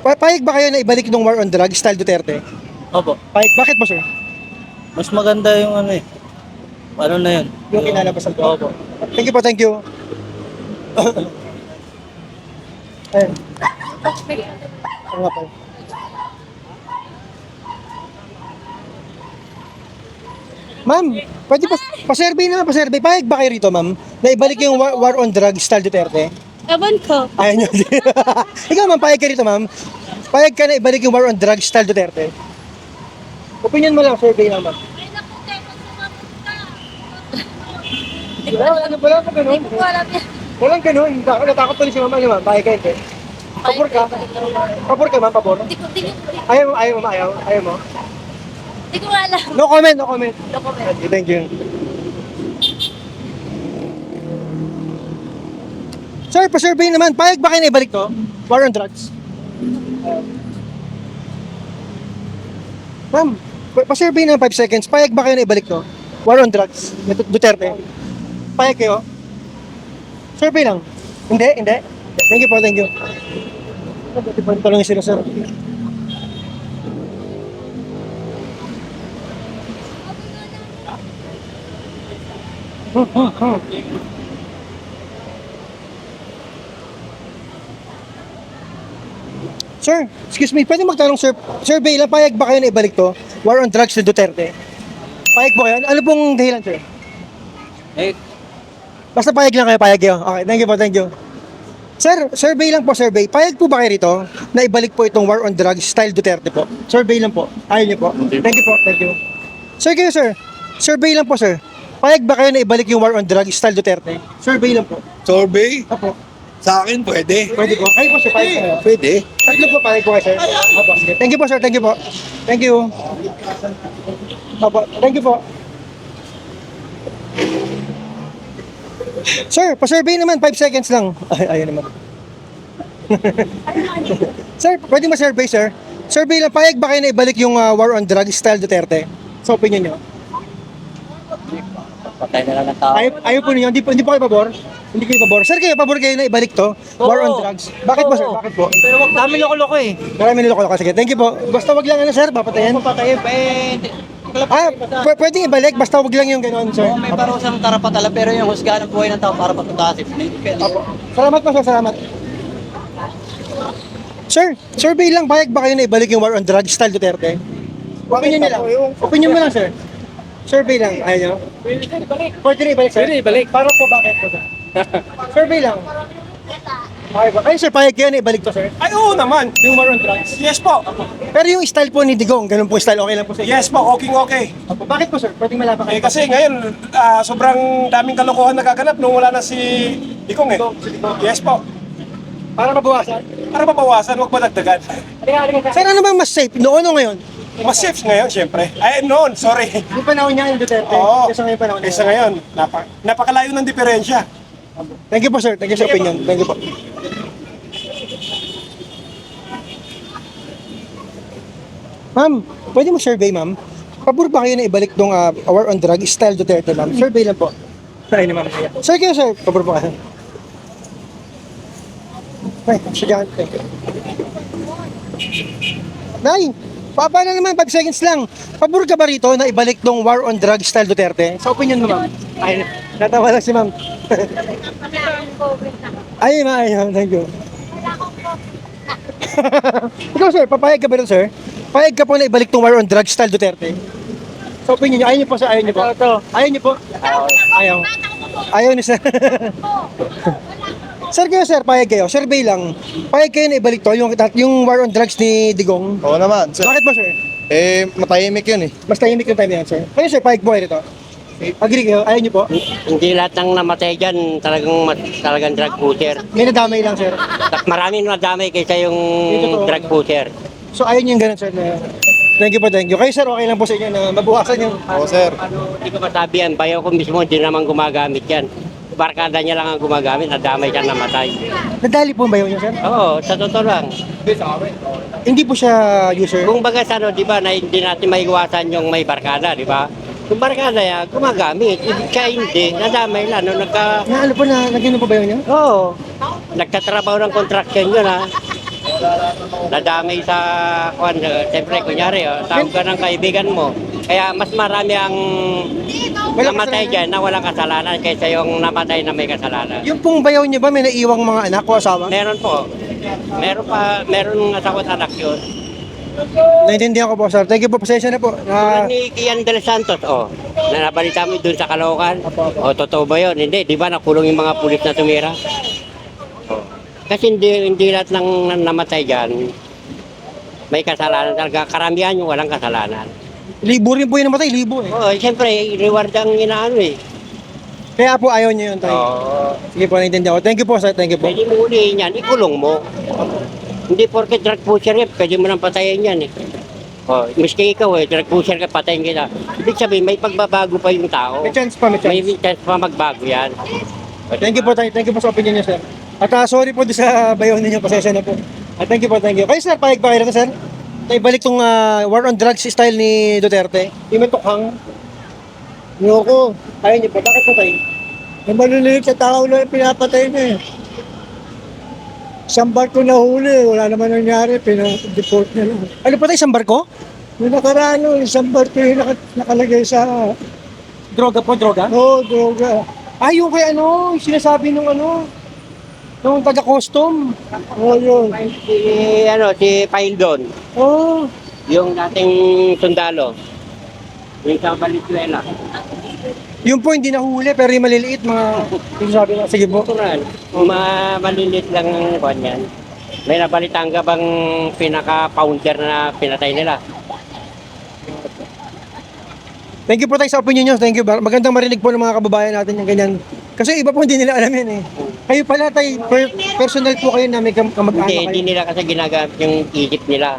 Payag ba kayo na ibalik ng war on drugs style Duterte? Opo. Payag, bakit po sir? Mas maganda yung ano eh. Ano na yun? Yung kinalabasan po. Opo. Thank you po, thank you. Ayan. Oo nga po. Ma'am, pwede pa-survey naman, pa-survey. Payag ba kayo rito, ma'am? Na ibalik yung war on drugs style Duterte? Ewan ko. Ayaw nyo. Ikaw, ma'am, payag ka rito, ma'am. Payag ka na ibalik yung war on drugs style Duterte? Opinion mo lang, survey lang, ma'am. Wala pa ganun. Walang ganun. Natakot tuloy si mama niyo, ma'am. Payag ka, hindi. Pabor ka? Pabor ka, ma'am, pabor? Ayaw mo? Hindi ko alam. No comment, no comment. No comment. Thank you. Sir, pa-survey naman. Payag ba kayo na ibalik to? War on drugs? Ma'am, pa-survey naman 5 seconds. Payag ba kayo na ibalik to? War on drugs? Duterte? Payag kayo? Survey lang. Hindi. Thank you po, thank you. Talungin sila, sir. Sir, excuse me, pwede magtanong sir, survey lang, payag ba kayo na ibalik to? War on drugs to Duterte? Payag ba kayo? Ano pong dahilan, sir? Eh, Basta payag lang kayo, payag kayo. Okay, thank you po, thank you. Sir, survey lang po, survey. Payag po ba kayo rito na ibalik po itong war on drugs style Duterte po? Survey lang po. Ayaw niyo po. Thank you po, thank you. Sir, kayo sir, survey lang po, sir. Payag ba kayo na ibalik yung war on drugs style Duterte? Survey lang po. Survey? Opo. Sa akin, pwede. Pwede po. Kayo po, sir, payag kayo. Pwede. Tatlo po, payag po kayo, sir. Opo, sige. Thank you po, sir, thank you po. Thank you. Opo, thank you po. Sir, pa-survey naman, 5 seconds lang. Ay, ayun naman. Sir, pwede ma-survey, sir? Survey lang, payag ba kayo na ibalik yung war on drugs style Duterte? Sa opinion nyo? Patay na lang ng tao. Ayaw po ninyo, hindi po kayo pabor? Hindi kayo pabor. Sir, kayo pabor kayo na ibalik to? War on drugs. Bakit po, sir? Bakit po? pero wag dami loko-loko eh. Marami niloko. Sige, thank you po. Basta wag lang ano, sir, papatayin. Papatayin, Pwedeng ibalik, basta wag lang yung gano'n, sir. may parusang karapatala pero yung husgahan ng buhay ng tao para patutasin. Opo. Salamat po, sir. Salamat. Sir, survey lang, payag ba kayo na ibalik yung war on drugs style Duterte? Opinion nyo lang. Opinion mo lang, sir. Survey lang. Ayaw nyo? Pwede na ibalik, sir? Pwede ibalik. Para po, bakit po, sir? Survey lang. Okay ba? Kayo, sir, payag kayo na ibalik to, sir? ay oo naman. Yung war on drugs? Yes po. Pero yung style po ni Digong, ganun po style, okay lang po, sir? Yes po, okay. Opo. Bakit po, sir? Pwedeng malaman kayo. Eh kasi ngayon, sobrang daming kalokohan nagaganap nung wala na si Digong eh. Yes po. Para mabawasan. Para mabawasan, huwag madagdagan. Sir, ano bang mas safe? Noon o ngayon? Mas safe ngayon, syempre. Ay, noon, sorry. Yung panahon niya, yung Duterte. Oo. Kesa ngayon panahon niya. Kaysa ngayon, napakalayo ng diferensya. Thank you po, sir. Thank you sa opinion. Thank you po. Ma'am, pwede mo survey, ma'am? Pabor ba kayo na ibalik tong war on drug style Duterte, ma'am? Survey lang po. Ay, ni ma'am. Sir, kayo, sir. Pabor po kayo. Ay, sige. Thank you. Nay, paano naman, 5 seconds lang. Pabor ka ba rito na ibalik tong war on drug style Duterte? Sa opinion mo, ma'am? Ay, natawa lang si ma'am. Ay, ma'am. Thank you. Ikaw, sir, papayag ka ba rin, sir? Payag ka po na ibalik tong war on drug style Duterte? Sa opinion nyo, ayaw nyo po, sir? Ayaw nyo po? Ayaw nyo po? Ayaw. Ayaw ni sir. Sir kayo, sir, payag kayo. Survey lang. Payag kayo na ibalik to, yung war on drugs ni Digong. Oo naman, sir. Bakit ba, sir? Eh, matahimik yun eh. Mas tahimik yung time na yan, sir. Kayo, sir, payag po kayo rito. Agree kayo? Ayaw niyo po? Hindi lahat ng namatay dyan talagang drug pusher. May nadamay lang, sir. Maraming nadamay kaysa yung Ito to. drug pusher. So ayaw niyo yung ganun, sir. Thank you po, thank you. Kayo, sir, okay lang po sa inyo na mabukasan yung... Oo, sir. Hindi ko masabi yan, bayaw ko mismo hindi naman gumagamit yan. Barkada niya lang ang gumagamit, nadamay siya namatay. Nadali po ba yun, sir? Oo, sa totoo lang. Hindi po siya user. Kung baga sa ano, di ba, na hindi natin maiwasan yung may barkada, di ba? Kung barkada yan, gumagamit. Siya hindi, nadamay lang. No, Na ano po na, nagano po ba yun? Oo. Nagtatrabaho ng construction yun, ha? Nadamay sa, siyempre, kunyari, tawag ka ng kaibigan mo. Kaya mas marami ang namatay dyan na walang kasalanan kaysa yung namatay na may kasalanan. Yung pong bayaw niyo ba may naiwang mga anak o asawa? Meron po. Meron asawa at anak yun. Naintindihan ko po, sir. Thank you po, pasensya na po. Tulad ni Kian Del Santos, na nabalita mo dun sa Caloocan. Totoo ba yun? Hindi, di ba nakulong yung mga pulis na tumira? Kasi hindi lahat ng namatay dyan may kasalanan talaga. Karamihan yung walang kasalanan. Libo rin po yung namatay, libo eh. Oo, siyempre, reward ang inaano eh. Kaya po ayaw niyo yun, tayo. Sige po, naintindihan ko. Thank you po, sir. Thank you po. Pwede mo ulihin yan, ikulong mo. Hindi porke drug pusher yan, pwede mo nang patayin yan eh. Miski ikaw drug pusher ka, patayin kita. Ibig sabihin, may pagbabago pa yung tao. May chance pa, may chance. May chance pa magbago yan. Thank you po, tayo. Thank you po sa opinion niyo, sir. At sorry po di sa bayaw ninyo, pasensya na po. Thank you po, thank you. Kayo, sir, pahig pa kayo na, sir? Tayo balik tong war on drugs style ni Duterte. Yung may tukhang. Niyoko. Ayaw niyo po. Bakit po tayo? Yung maliliit sa tao na pinapatay na eh. Isang barko na huli, wala naman nangyari, pinag-deport na lang. Ano po tayo, isang barko? Yung nakaraan, isang barko yung nakalagay sa... Droga po, droga? Oo, droga. Yung kay ano, yung sinasabi nung ano, nung taga-custom. Oo, yun. Si Paildon. Oo. Yung dating sundalo. Yung sa Valenzuela. Yung po hindi nahuli pero yung maliliit mga sinasabi na. Sige po. Natural. Malilit lang ang kwan yan. May nabalitaan ka bang pinaka-founder na pinatay nila? Thank you po tayo sa opinion nyo. Thank you. Magandang marinig po ng mga kababayan natin yung ganyan. Kasi iba po hindi nila alam yan eh. Kayo pala tayo, personal po kayo na may kamag-anak kayo. Hindi nila kasi ginagamit yung isip nila.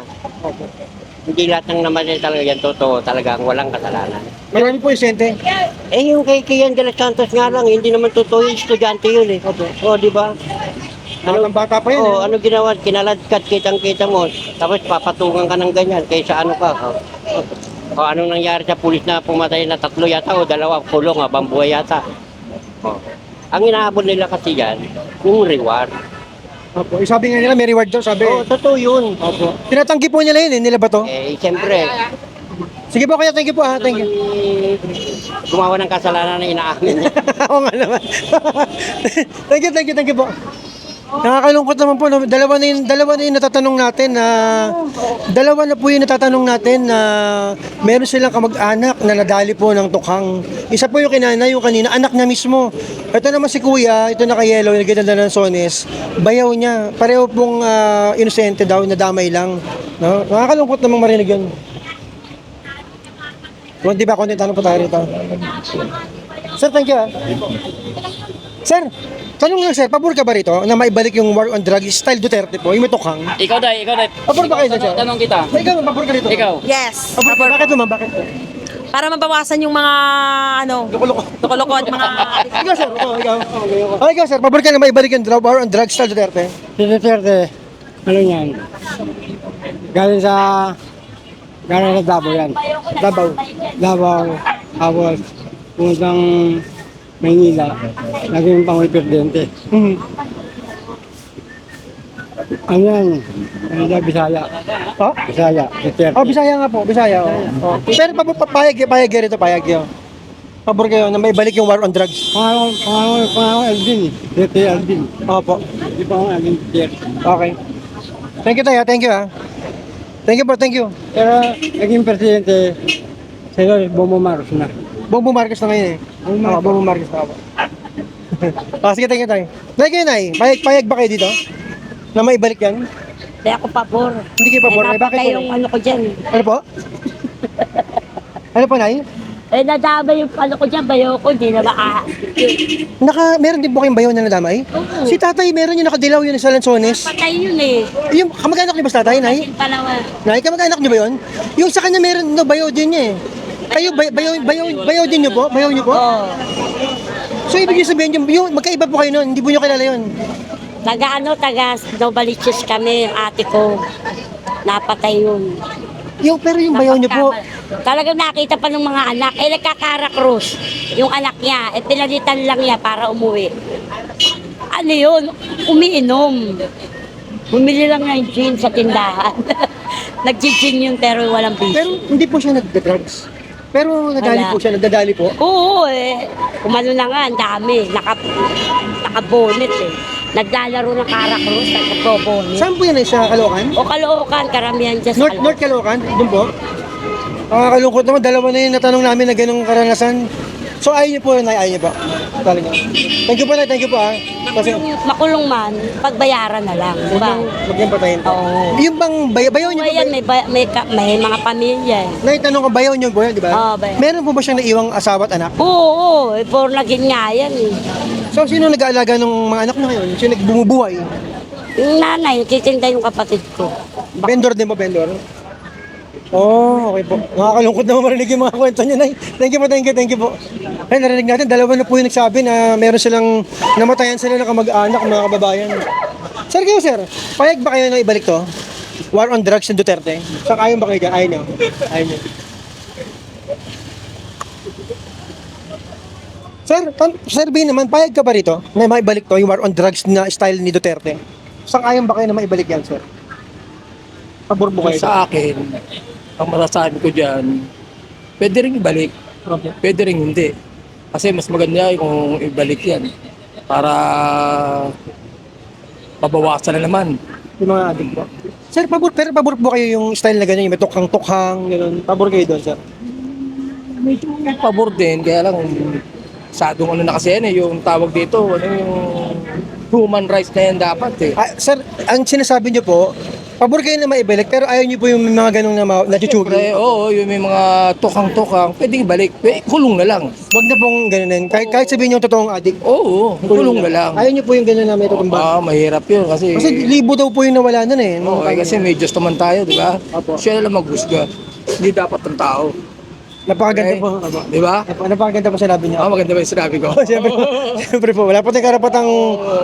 Hindi lahat ng namatay talaga yan totoo, talagang walang kasalanan. Marami po isente. Yung kay Kian de los Santos nga lang, hindi naman totoo yung estudyante yun eh. Di ba? Bata pa yun ano ginawa? Kinaladkat, kitang-kita mo. Tapos papatungan ka ng ganyan, kaysa ano ka. Anong nangyari sa pulis na pumatay na 3 yata o 2 kulong, bambuhay yata. Ang inaabot nila kasi yan, yung reward. Opo. Sabi nga nila may reward daw, sabi. Totoo yun. Opo. Tinatanggi po nila yun eh, nila ba to? Siyempre. Sige po kaya, thank you po ha, thank you. Gumawa ng kasalanan na inaamin. Oo nga naman. Thank you po. Nakakalungkot naman po, no? Dalawa na yung natatanong natin na dalawa na po yung natatanong natin na meron silang kamag-anak na nadali po ng tukhang. Isa po yung kinana, yung kanina, anak niya mismo. Ito naman si Kuya, ito naka-yellow, nagaganda ng sones, bayaw niya. Pareho pong inosente daw, nadamay lang. No? Nakakalungkot namang marinig yun. Kung di ba, konti tanong po tayo rito. Sir, thank you ha. Sir, tanong lang sir, pabor ka ba rito na maibalik yung war on drugs style Duterte po, yung may tukhang? Ikaw dahil. Pabor ba kayo sir? Tanong kita. Ikaw, pabor ka rito? Ikaw. Yes. Pabor. Bakit naman? Bakit? Para mabawasan yung mga loko-loko at mga Ikaw sir, ikaw sir, pabor ka na maibalik yung war on drugs style Duterte? Si Duterte, ano yan? Galing sa Davao yan. Davao, tapos puntang Maynila, naging Pangulo Presidente. Ano yan? Ano yan, Bisaya. Bisaya, Duterte. Bisaya nga po, Bisaya. Pero payag rito, payag yun. Pabor kayo na maibalik yung war on drugs. Pangako Aldin, Duterte Aldin. Opo. Di pa ako naging Duterte. Okay. Thank you tayo, thank you ha. Thank you po, thank you. Pero naging Presidente, sila Bongbong Marcos na. Bongbong Marcos na ngayon eh. Bongbong Marcos na ako. Sige, thank you tayo. Thank you, Nay. Payag ba kayo dito? Na maibalik yan? Hindi ako pabor. Hindi kayo pabor. Bakit po? Yung ano ko dyan. Ano po? Ano po, Nay? Eh, nadama yung ano ko dyan, bayo ko, hindi na Meron din po kayong bayaw na nadamay? Si tatay, meron yung nakadilaw yun sa Lanzones. Patay yun eh. Yung kamag-anak niyo ba sa tatay, Nay? Palawa. Nay, kamag-anak niyo ba yun? Yung sa kanya meron no, bayaw din niya eh. Kayo, bayaw din niyo po? Bayaw niyo po? Oo. So, ibig sabihin, yung magkaiba po kayo nun, hindi po niyo kilala yun. Taga Novaliches kami, yung ate ko. Napatay yun. Pero yung bayaw niyo po, Talagang nakita pa ng mga anak. Eh, nagkakara-cross. Yung anak niya, pinalitan lang niya para umuwi. Ano yun? Umiinom. Bumili lang ng gin sa tindahan. Nag-gin yun pero walang bis. Pero hindi po siya nagda-drugs. Pero nadali po siya, nagdadali po. Oo eh. Umano na nga, ang dami. Naka-bonnet eh. Naglalaro ng Caracross, nagpo-bonnet. Saan po yan ay sa Caloocan? O Caloocan, karamihan dyan sa North Caloocan? Doon po? Nakakalungkot naman, dalawa na yung natanong namin na ganung karanasan. So ayaw niyo po yun, ayaw niyo po. Talaga. Thank you po, Nay. Thank you po ah. Kasi makulong man, pagbayaran na lang. Diba? Huwag niyang patayin po. Oo. Yung bang bayaw niyo po? Yan, may mga pamilya eh. Nay, tanong ko, bayaw niyo po yan, di ba? Oo, bayaw. Meron po ba siyang naiwang asawa at anak? Oo, for naging nga yan eh. So sino nag-aalaga ng mga anak niyo ngayon? Sino nagbumubuhay? Yung nanay, titinda yung kapatid ko. Vendor din po, vendor? Oh, okay po. Nakakalungkot naman marinig yung mga kwento niyo, Nay. Thank you po. Ay, narinig natin, dalawa na po yung nagsabi na meron silang namatayan sila ng kamag-anak, mga kababayan. Sir, kayo sir, payag ba kayo na ibalik to? War on drugs ng Duterte? Saan ayaw ba kayo dyan? Ayaw niyo. Sir B naman, payag ka ba rito na maibalik to, yung war on drugs na style ni Duterte? Saan ayaw ba kayo na maibalik yan, sir? Pabor po kayo? Sa akin, ang masasabi ko dyan, pwede rin ibalik. Pwede rin hindi. Kasi mas maganda kung ibalik yan. Para mabawasan na naman. Yung mga adik po. Sir, pabor po kayo yung style na gano'n, yung may tukhang-tukhang, gano'n. Pabor kayo doon, sir? Medyo pabor din, kaya lang sadong ano na kasi yan eh, yung tawag dito, ano yung human rights na yan dapat eh. Sir, ang sinasabi niyo po, pabor kayo na maibalik, pero ayaw niyo po yung mga ganong na chuchugi. Siyempre, oo, yung may mga tukang-tukang, pwedeng ibalik, kulong na lang. Wag na pong gano'n. Kahit sabihin niyo totoong adik. Oo, kulong na lang. Ayaw niyo po yung gano'n na may tutumba. Mahirap yun kasi... Kasi libo daw po yung nawala nun eh. Oo, kasi may Diyos naman tayo, di ba? Siya na lang maghusga. Hindi dapat ng tao. Napakaganda po. Di ba? Napakaganda po sinabi niya. Maganda ba yung sinabi ko? Siyempre po, wala po tayong karapatang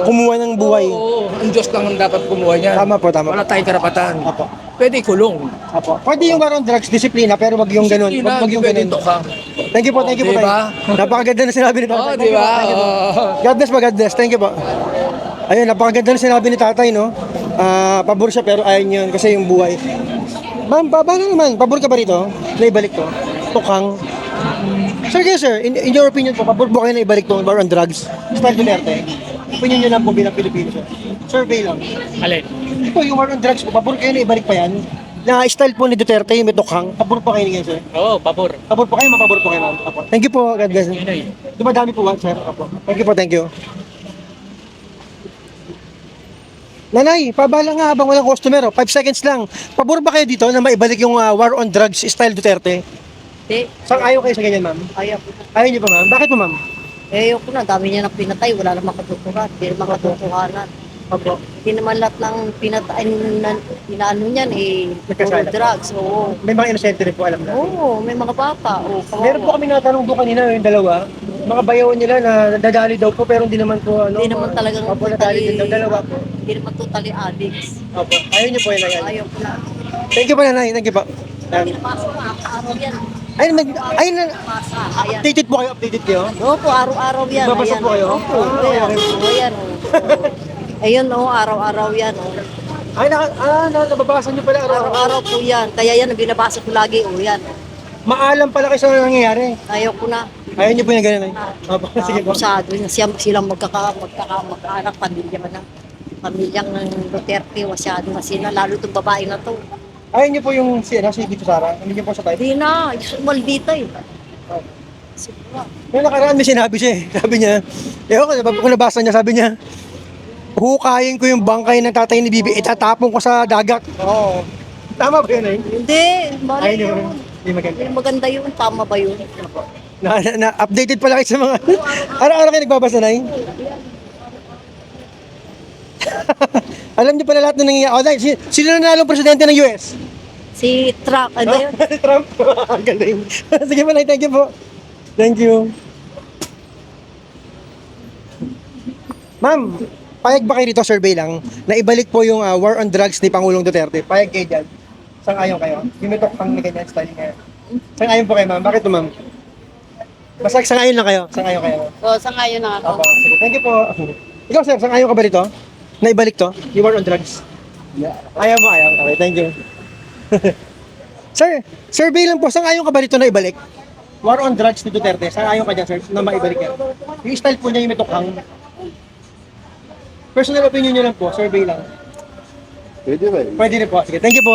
kumuha ng buhay. Oo, ang Diyos lang ang dapat kumuha niya. Tama po, tama. Wala tayong karapatan. Pwede kulong. Pwede yung war on drugs, disiplina, pero wag yung ganun. Wag yung ganun. Thank you po. Diba? Napakaganda na sinabi ni tatay. Oo, di ba? God bless. Thank you po. Ayun, napakaganda na sinabi ni tatay, no? Pabor siya pero ayaw niya yun kasi yung buhay. Ma'am, paano naman? Pabor ka ba rito? Na ibalik to? Tukhang. Sir, kayo sir, in your opinion po, pabor po kayo na ibalik to war on drugs? Style Duterte? Opinion nyo lang po bilang Pilipino, sir. Survey lang. Alin? Ito, yung war on drugs po, pabor kayo na ibalik pa yan? Na style po ni Duterte, yung may tukhang, pabor po kayo ngayon, sir? Oo, pabor. Pabor po kayo, mapabor po kayo, ma'am. Apo. Thank you po, God bless. Dumadami po, sir. Apo. Thank you. Nanay, pabala nga habang walang customer, 5 seconds lang. Pabor ba kayo dito na maibalik yung war on drugs style Duterte? Hindi. Saan ayaw kayo sa ganyan, ma'am? Ayaw. Ayaw niyo pa, ma'am? Bakit po, ma'am? Ayoko na, dami niya nang pinatay, wala namang katutuhan, hindi naman katutuhanan. Hindi naman lahat ng pinatay na inaano niyan puro drugs. Oo. May mga inosente rin po, alam na. Oo, may mga bata. Oo, Meron po kami natanong po kanina, yung dalawa. Mga bayaw nila na nadadali daw po, pero hindi naman po, Hindi naman talagang nadadali din daw, dalawa po. Hindi naman totally addicts. Opo. Ayaw niyo po yun, nanay. Ayaw ko na. Thank you po, nanay. Thank you po. Pinapasok na, araw yan. Updated po kayo? Opo, araw-araw yan. Babasa po kayo? Opo, ayan. Ayun, araw-araw yan. Nababasa niyo pala araw-araw. Araw-araw po yan. Kaya yan, ang binabasa ko lagi, yan. Maalam pala kayo sa nangyayari. Ayaw ko na. Ayaw niyo po yung ganun, eh? Opo, sige po. Abusado na silang magkakaanak, pamilya man na. Pamilyang ng Duterte, masyado na sila, lalo itong babae na to. Ayaw niyo po yung si Dito Sara? Hindi niyo po sa type? Hindi na, maldita eh. Yung nakaraan may sinabi siya eh. Sabi niya, kung nabasa niya, sabi niya, hukayin ko yung bangkay ng tatay ni Bibi, itatapon ko sa dagat. Oo. Tama ba yun eh? Hindi, mali Ayaw niyo yun. Hindi maganda. Hindi maganda yun, tama ba yun? Updated pala kayo sa mga... Araw-araw kayo nagbabasa, Nay? Alam niyo pala lahat na nangyayari. Oh, Nay, sino nanalo presidente ng US? Si Trump, ano yun? Trump. Galing. Sige po, Nay. Thank you po. Thank you. Ma'am, payag ba kayo dito, survey lang, na ibalik po yung war on drugs ni Pangulong Duterte? Payag kayo dyan? Sang-ayon kayo? Yung may tokpang na ganyan style ngayon. Sang-ayon po kayo, ma'am. Bakit po, ma'am? Basta sang-ayon lang kayo. Sang-ayon kayo. Oo, sa ngayon na ako. Opo, sige. Thank you po. Ikaw, sir, sang-ayon ka ba dito? Na ibalik to? Yung war on drugs? Ayaw mo, ayaw. Okay, thank you. Sir, survey lang po. Sang-ayon ka ba dito na ibalik? War on drugs ni Duterte. Sang-ayon ka dyan, sir, na maibalik yan? Yung style po niya yung may tokhang. Personal opinion nyo lang po, survey lang. Pwede ba? Pwede rin po. Sige, thank you po.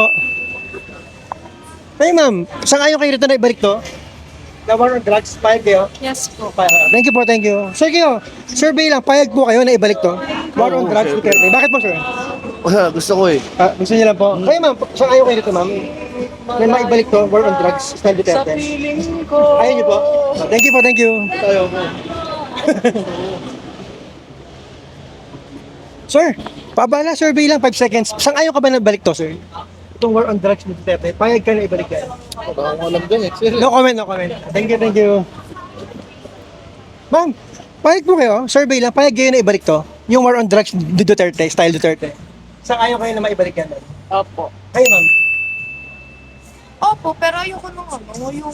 Hey ma'am, sang-ayon kayo dito na ibalik to? Na war on drugs, payag kayo? Yes po. Thank you po, thank you. Sir kayo, survey lang, payag po kayo na ibalik to? War on drugs, Duterte. Bakit po, sir? Gusto ko eh. Gusto niyo lang po? Kayo ma'am, sang-ayon kayo dito ma'am? Na maibalik to, war on drugs, style Duterte. Ayaw niyo po? Thank you po, thank you. Ayaw po. Sir, pabala, survey lang, 5 seconds. Sang-ayon ka ba na balik to, sir? Itong war on drugs ni Duterte, payag ka na ibalik yan. Alam dun eh. No comment, no comment. Thank you, thank you. Ma'am, payag po kayo, survey lang, payag kayo na ibalik to? Yung war on drugs ni Duterte, style Duterte. Sang-ayon kayo na maibalik yan? Opo. Kayo, ma'am? Opo, pero ayoko nung ano, yung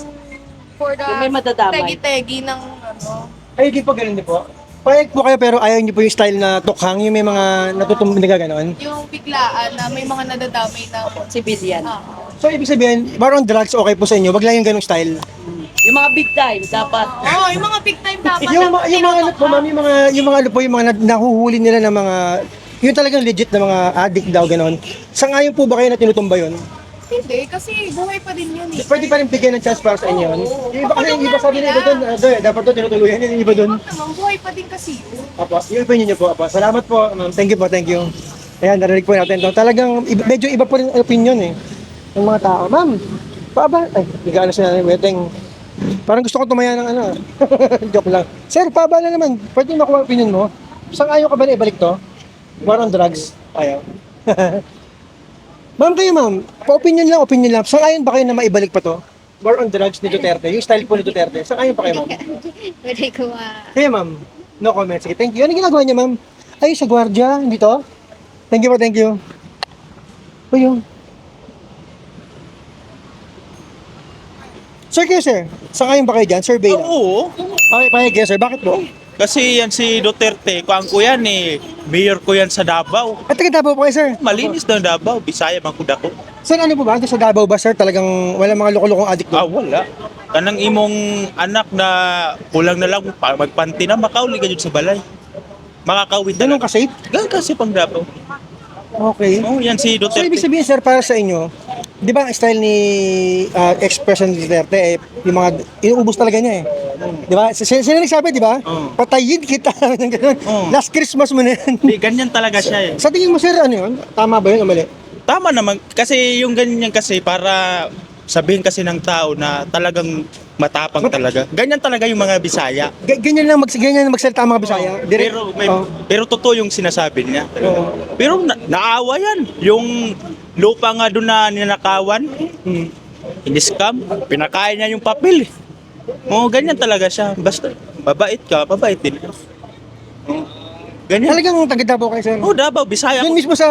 for the Yung may madadamay. tegi-tegi ng ano. Ay, di po ganun din po. Payag po kayo pero ayaw niyo po yung style na tukhang, yung may mga natutumbog na gano'n. Yung biglaan na may mga nadadamay na Civilian. So, ibig sabihin, war on drugs okay po sa inyo, wag lang yung ganung style. Yung mga big time, dapat. Oo, yung mga big time dapat. Yung mga ano po, ma'am, yung mga ano po, yung mga nahuhuli nila ng mga, yung talagang legit na mga addict daw, gano'n. Sangayon po ba kayo na tinutumba yun? Hindi, kasi buhay pa din yun eh. Pwede pa rin bigyan ng chance para sa inyo yun. Yung iba kasi, yung iba sabi nila doon, dapat to tinutuluyan, yung iba doon. Naman, buhay pa din kasi yun. Apo, yung opinion niyo po, apo. Salamat po, ma'am. Thank you po, thank you. Ayan, narinig po natin to. Talagang, medyo iba po rin ang opinion eh. Ng mga tao. Ma'am, paaba, ay, bigyan na siya ng wedding. Parang gusto ko tumaya ng ano. Joke lang. Sir, paaba na naman. Pwede makuha ang opinion mo. Sang-ayon ka ba na ibalik to? War on drugs? Ayaw. Ma'am kayo ma'am, pa-opinion lang. Sang-ayon ba kayo na maibalik pa to? War on drugs ni Duterte, yung style po ni Duterte. Sang-ayon pa kayo ma'am? Pwede ko Kaya ma'am, no comment. Sige, thank you. Ano ginagawa niya ma'am? Ay, sa gwardiya, hindi to? Thank you po, thank you. O yun. Sir kayo sir, sang-ayon ba kayo dyan? Survey lang. Oo. Okay, payag kayo sir, bakit po? Kasi yan si Duterte, kuhaan ko yan eh. Mayor ko yan sa Davao. At taga Davao po kayo sir? Malinis na Davao, Bisaya man kuda ko. Sir, ano po ba? Sa Davao ba sir? Talagang wala mga loko-lokong addict doon? Wala. Kanang imong anak na kulang na lang magpanti na, makauli ka dyan sa balay. Makakawin na. Ganun ka-safe? Ganun kasi pang Davao. Okay. Oh, yan si So, Duterte. ibig sabihin, sir, para sa inyo, di ba ang style ni ex-president Duterte, yung mga, inuubos talaga niya eh. Di ba? Sino nagsabi, di ba? Patayin kita. Last Christmas mo na yan. Di, ganyan talaga siya eh. Sa tingin mo, sir, ano yun? Tama ba yun o mali? Tama naman, kasi yung ganyan kasi para sabihin kasi ng tao na talagang matapang talaga. Ganyan talaga yung mga Bisaya. Ganyan lang magsalita ang mga Bisaya. Pero totoo yung sinasabi niya. Pero naawa yan. Yung lupa nga doon na ninakawan, in-scam, pinakain niya yung papel. Ganyan talaga siya. Basta mabait ka, mabait din. Ganyan. Talagang taga-Davao kayo, sir? Davao, Bisaya. Doon mismo sa,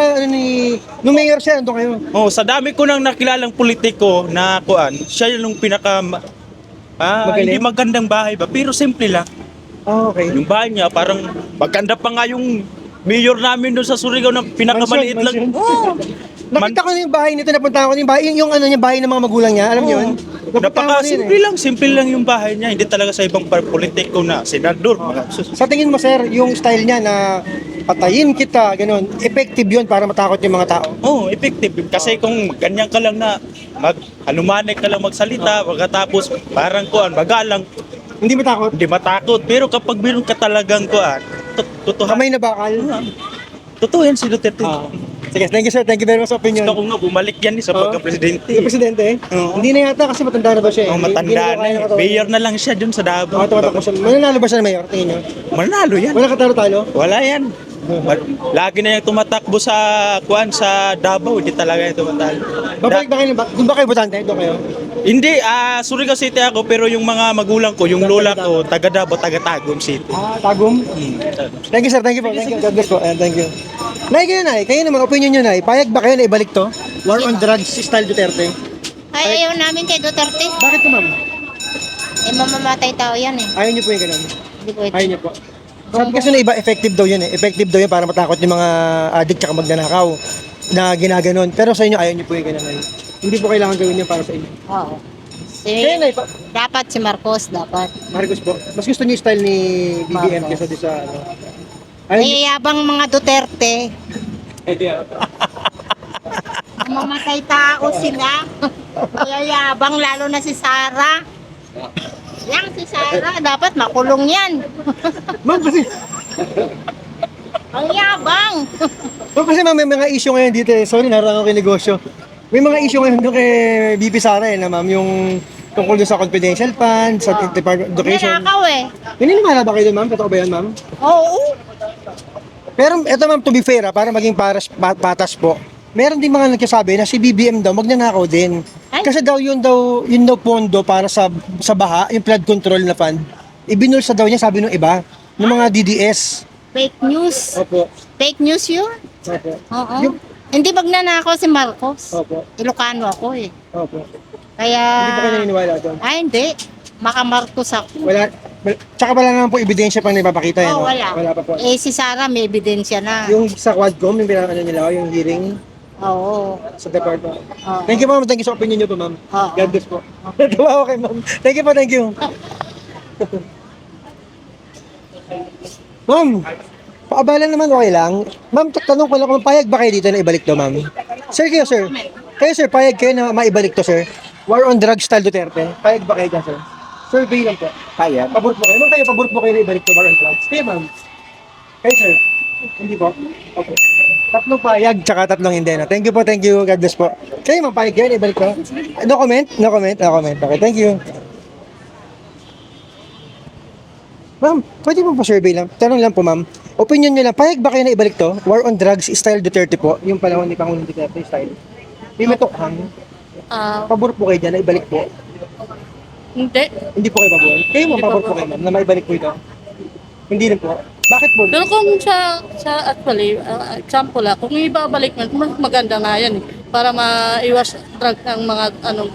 nung mayor siya, doon kayo? Sa dami ko nang nakilalang politiko na kuan, siya yung pinaka hindi magandang bahay ba, pero simple lang. Okay. Yung bahay niya, parang maganda pa nga yung mayor namin doon sa Surigao na pinakamaliit lang. Nakita ko na yung bahay nito, napunta ko na yung bahay, yung ano niya, bahay ng mga magulang niya, alam niyo yun? Simple lang yung bahay niya, hindi talaga sa ibang politiko na senador. Sa tingin mo, sir, yung style niya na patayin kita, ganun, effective yun para matakot yung mga tao? Effective. Kasi kung ganyan ka lang na halumanik ka lang magsalita, pagkatapos parang kuan, bagalang. Hindi matakot? Hindi matakot. Pero kapag meron ka talagang kuan, totoo. Kamay na bakal? Totoo yan si Duterte. Sige, thank you sir. Thank you very much sa opinion. Gusto ko nga bumalik yan sa pagka-presidente. Yung presidente, hindi na yata kasi matanda na ba siya eh. Oh, Hindi matanda na na kaya eh. nakatawan. Mayor na lang siya dun sa Davao. Tumatakbo siya. Mananalo ba siya ng mayor? Tingin nyo? Manalo yan. Wala katalo-talo? Wala yan. Lagi na yung tumatakbo sa sa Davao, hindi talaga yung tumatalo. Babalik ba kayo? Kung ba kayo butante, doon kayo? Hindi, Surigao City ako pero yung mga magulang ko, yung lola ko, taga Davao, taga Tagum City. Tagum? Thank you sir, thank you po. Thank you. God bless po. Ayan, thank you. Nay, kayo naman, opinion nyo Nay. Payag ba kayo na ibalik to? War on drugs style Duterte? Ay, ayaw namin kay Duterte. Bakit po ma'am? Eh, mamamatay tao yan eh. Ayaw nyo po yung ganun? Hindi pwede. Ayaw nyo po. Sabi kasi na iba, effective daw yun eh. Effective daw yun para matakot yung mga addict tsaka magnanakaw na ginaganon. Pero sa inyo, ayaw nyo po yung ganun. Nay. Hindi po kailangan gawin yun para sa inyo. Oo. Kaya Nay, Dapat si Marcos, dapat. Marcos po, mas gusto niyo yung style ni BBM kesa doon sa ano? Nayayabang mga Duterte. Mamamatay tao sila. Nayayabang lalo na si Sara. Yang si Sara, dapat makulong yan. Ma'am, kasi... Ang yabang. Ma'am, kasi ma'am, may mga issue ngayon dito eh. Sorry, narangan ko yung negosyo. May mga issue ngayon doon kay BP Sara eh, na ma'am, yung tungkol doon sa confidential fund, sa Department of Education. Nanakaw eh. Naniniwala ba kayo doon ma'am? Totoo ba yan ma'am? Oo. Pero eto ma'am, to be fair para maging patas po, meron din mga nagsasabi na si BBM daw magnanakaw din. Kasi yun daw pondo para sa baha, yung flood control na fund. Ibinulsa daw niya, sabi ng iba, ng mga DDS. Fake news. Opo. Fake news yun. Opo. Oo. Hindi magnanakaw si Marcos. Opo. Ilocano ako eh. Opo. Kaya... Hindi pa kayo naniniwala doon? Ay, hindi. Maka-Marcos ako. Tsaka wala naman po ebidensya pang ipapakita yan. Oo, no? wala. Wala pa po. Eh, si Sara may ebidensya na. Yung sa Quadcom, yung pinakano nila, yung hearing Oo. sa department. Oo. Thank you ma'am, thank you sa opinion niyo po ma'am. Oo. God bless po. Natuwa ako kay ma'am. Thank you po, thank you. Ma'am, paabala naman okay lang. Ma'am, tanong ko lang kung payag ba kayo dito na ibalik to ma'am? Sir, kayo sir. Kayo sir, payag kayo na maibalik to sir? War on drugs style Duterte. Payag ba kayo dyan sir? Survey lang po. Payag? Pabor po kayo. Ma'am, kayo pabor po kayo na ibalik to war on drugs. Kayo ma'am. Kayo sir. Hindi po? Okay. Tatlong payag, tsaka tatlong hindi na. Thank you po, thank you. God bless po. Kayo ma'am, payag kayo na ibalik to? No comment? No comment? No comment. Okay, thank you. Ma'am, pwede mo pa survey lang? Tanong lang po ma'am. Opinion nyo lang, payag ba kayo na ibalik to? War on drugs style Duterte po. Yung panahon ni Pangulong Duterte style. Yung metokhang. Pabor po kayo dyan na ibalik po. Hindi. Hindi po kayo pabor? Kayo mo pabor po kayo ma'am na maibalik po ito? Hindi rin po. Bakit po? Pero kung sa actually, example kung ibabalik mo, mas maganda nga yan eh. Para maiwas drug ng mga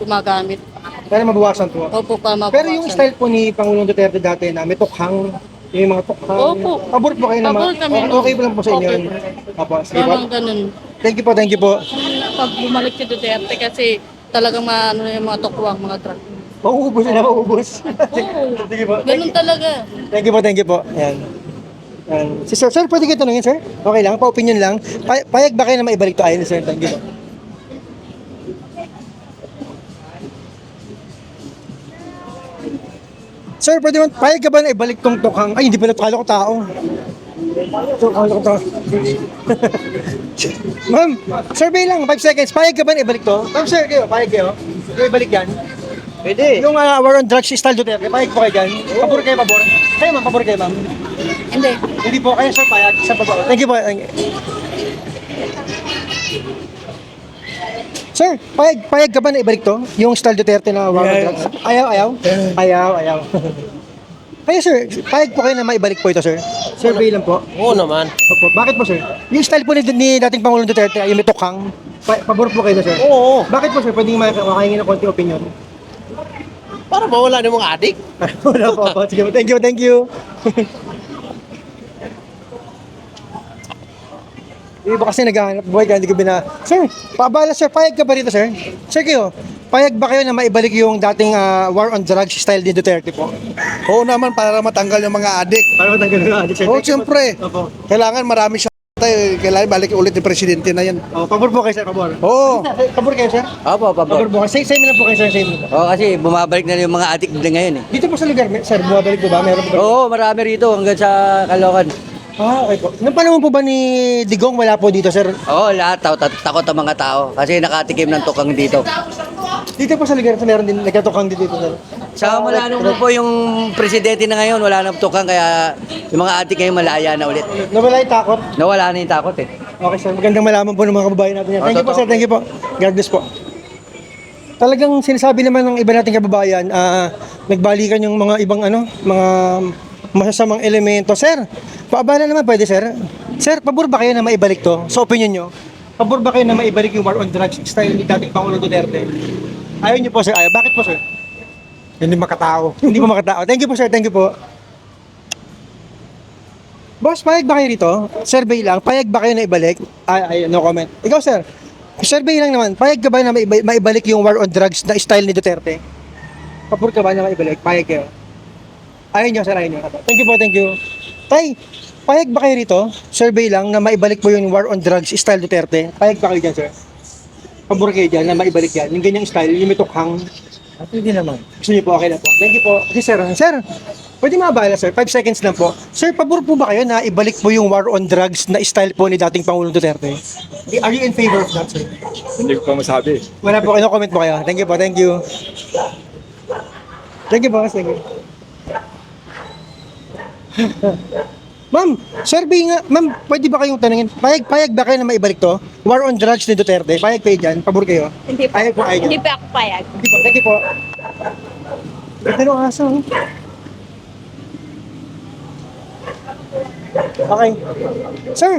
gumagamit. Para mabawasan po. Opo, para mabawasan. Pero yung style po ni Pangulong Duterte dati na may tokhang, yung mga tokhang. Opo. Pabor po kayo na Pabor kami. okay po lang po sa inyo. Okay. yun? Opo, sige po. Parang ganun. Thank you po, thank you po. Pag bumalik si Duterte kasi talagang yung mga tokwang, mga drug. Mauubos na, mauubos. Sige po. Ganun talaga. Thank you po, thank you po. Ayan. Si sir, pwede kayo tanungin, sir? Okay lang, pa-opinion lang. Payag ba kayo na maibalik to? Ayun, sir, thank you po. Sir, pwede mo, payag ka ba na ibalik tong tokhang? Ay, hindi pala, kala ko tao. Kala ko tao. Ma'am, survey lang, 5 seconds. Payag ka ba na ibalik to? Ma'am, sir, kayo, payag kayo? Kayo ibalik yan? Pwede. Yung war on drugs style Duterte, payag po kayo dyan? Pabor kayo, pabor? Kayo ma'am, pabor kayo ma'am? Hindi. Hindi po, kayo sir, payag. Sa pabor. Thank you po. Thank you. Sir, payag ka ba na ibalik to? Yung style Duterte na war on drugs? Ayaw. Kayo sir, payag po kayo na maibalik po ito sir? Survey lang po. Oo naman. Opo. Bakit po sir? Yung style po ni dating Pangulong Duterte, yung may tokhang, pabor po kayo na sir? Oo. Bakit po sir? Pwedeng makahingin ng konti opinion? Para mawala ng mga adik. Wala po. Sige po. Thank you. Yung iba kasi naghahanap buhay ka, hindi ko Sir, paabala sir, payag ka ba rito sir? Sir kayo, payag ba kayo na maibalik yung dating war on drugs style ni Duterte po? Oo naman, para matanggal yung mga adik. Para matanggal yung mga adik sir? Oo, siyempre. Kailangan marami siya tayo. Kailangan balik ulit yung presidente na yan. Oh, pabor po kayo sir, pabor? Oo. Pabor kayo sir? Opo, Pabor po kayo. Same lang po kayo sir, same. Oo, kasi bumabalik na yung mga adik na ngayon eh. Dito po sa lugar, sir, bumabalik po ba? Meron po ba? Oo, marami rito hanggang sa Caloocan. Okay po. Nung panahon po ba ni Digong wala po dito, sir? Oo, lahat. Takot ang mga tao kasi nakatikim ng tukang dito. Dito po sa lugar meron din nagkatukang dito, sir. Sa mula nung po yung presidente na ngayon, wala na tukang kaya yung mga adik ngayon malaya na ulit. Nawala yung takot? Nawala na yung takot eh. Okay, sir. Magandang malaman po ng mga kababayan natin yan. Thank you po, sir. Thank you po. God bless po. Talagang sinasabi naman ng iba nating kababayan, nagbalikan yung mga ibang mga masasamang elemento. Sir, paabala naman pwede, sir. Sir, pabor ba kayo na maibalik to? Sa opinion nyo, pabor ba kayo na maibalik yung war on drugs style ni dating Pangulong Duterte? Ayaw nyo po, sir. Ayaw. Bakit po, sir? Hindi makatao. Hindi mo makatao. Thank you po, sir. Thank you po. Boss, payag ba kayo rito? Survey lang. Payag ba kayo na ibalik? Ay, no comment. Ikaw, sir. Survey lang naman. Payag ka ba na maibalik yung war on drugs na style ni Duterte? Pabor ka ba na maibalik? Payag kayo? Ayaw nyo, sir. Ayaw nyo. Thank you po, thank you. Tay, payag ba kayo rito? Survey lang na maibalik po yung war on drugs style Duterte. Payag ba kayo dyan, sir? Pabor kayo dyan na maibalik yan. Yung ganyang style, yung may tukhang. Hindi naman. Gusto niyo po, okay na po. Thank you po. Okay, sir. Sir, pwede mabala, sir. 5 seconds lang po. Sir, pabor po ba kayo na ibalik po yung war on drugs na style po ni dating Pangulong Duterte? Are you in favor of that, sir? Hindi ko pa masabi. Wala po. No comment po kayo. Thank you po. Thank you. Thank you po. Thank you. Ma'am, survey nga. Ma'am, pwede ba kayong tanungin? Payag ba kayo na maibalik to? War on drugs ni Duterte. Payag kayo dyan? Pabor kayo? Hindi po. Payag po kayo dyan? Hindi pa ako payag. Hindi po. Thank you po. Ganda ng aso. Okay. Sir,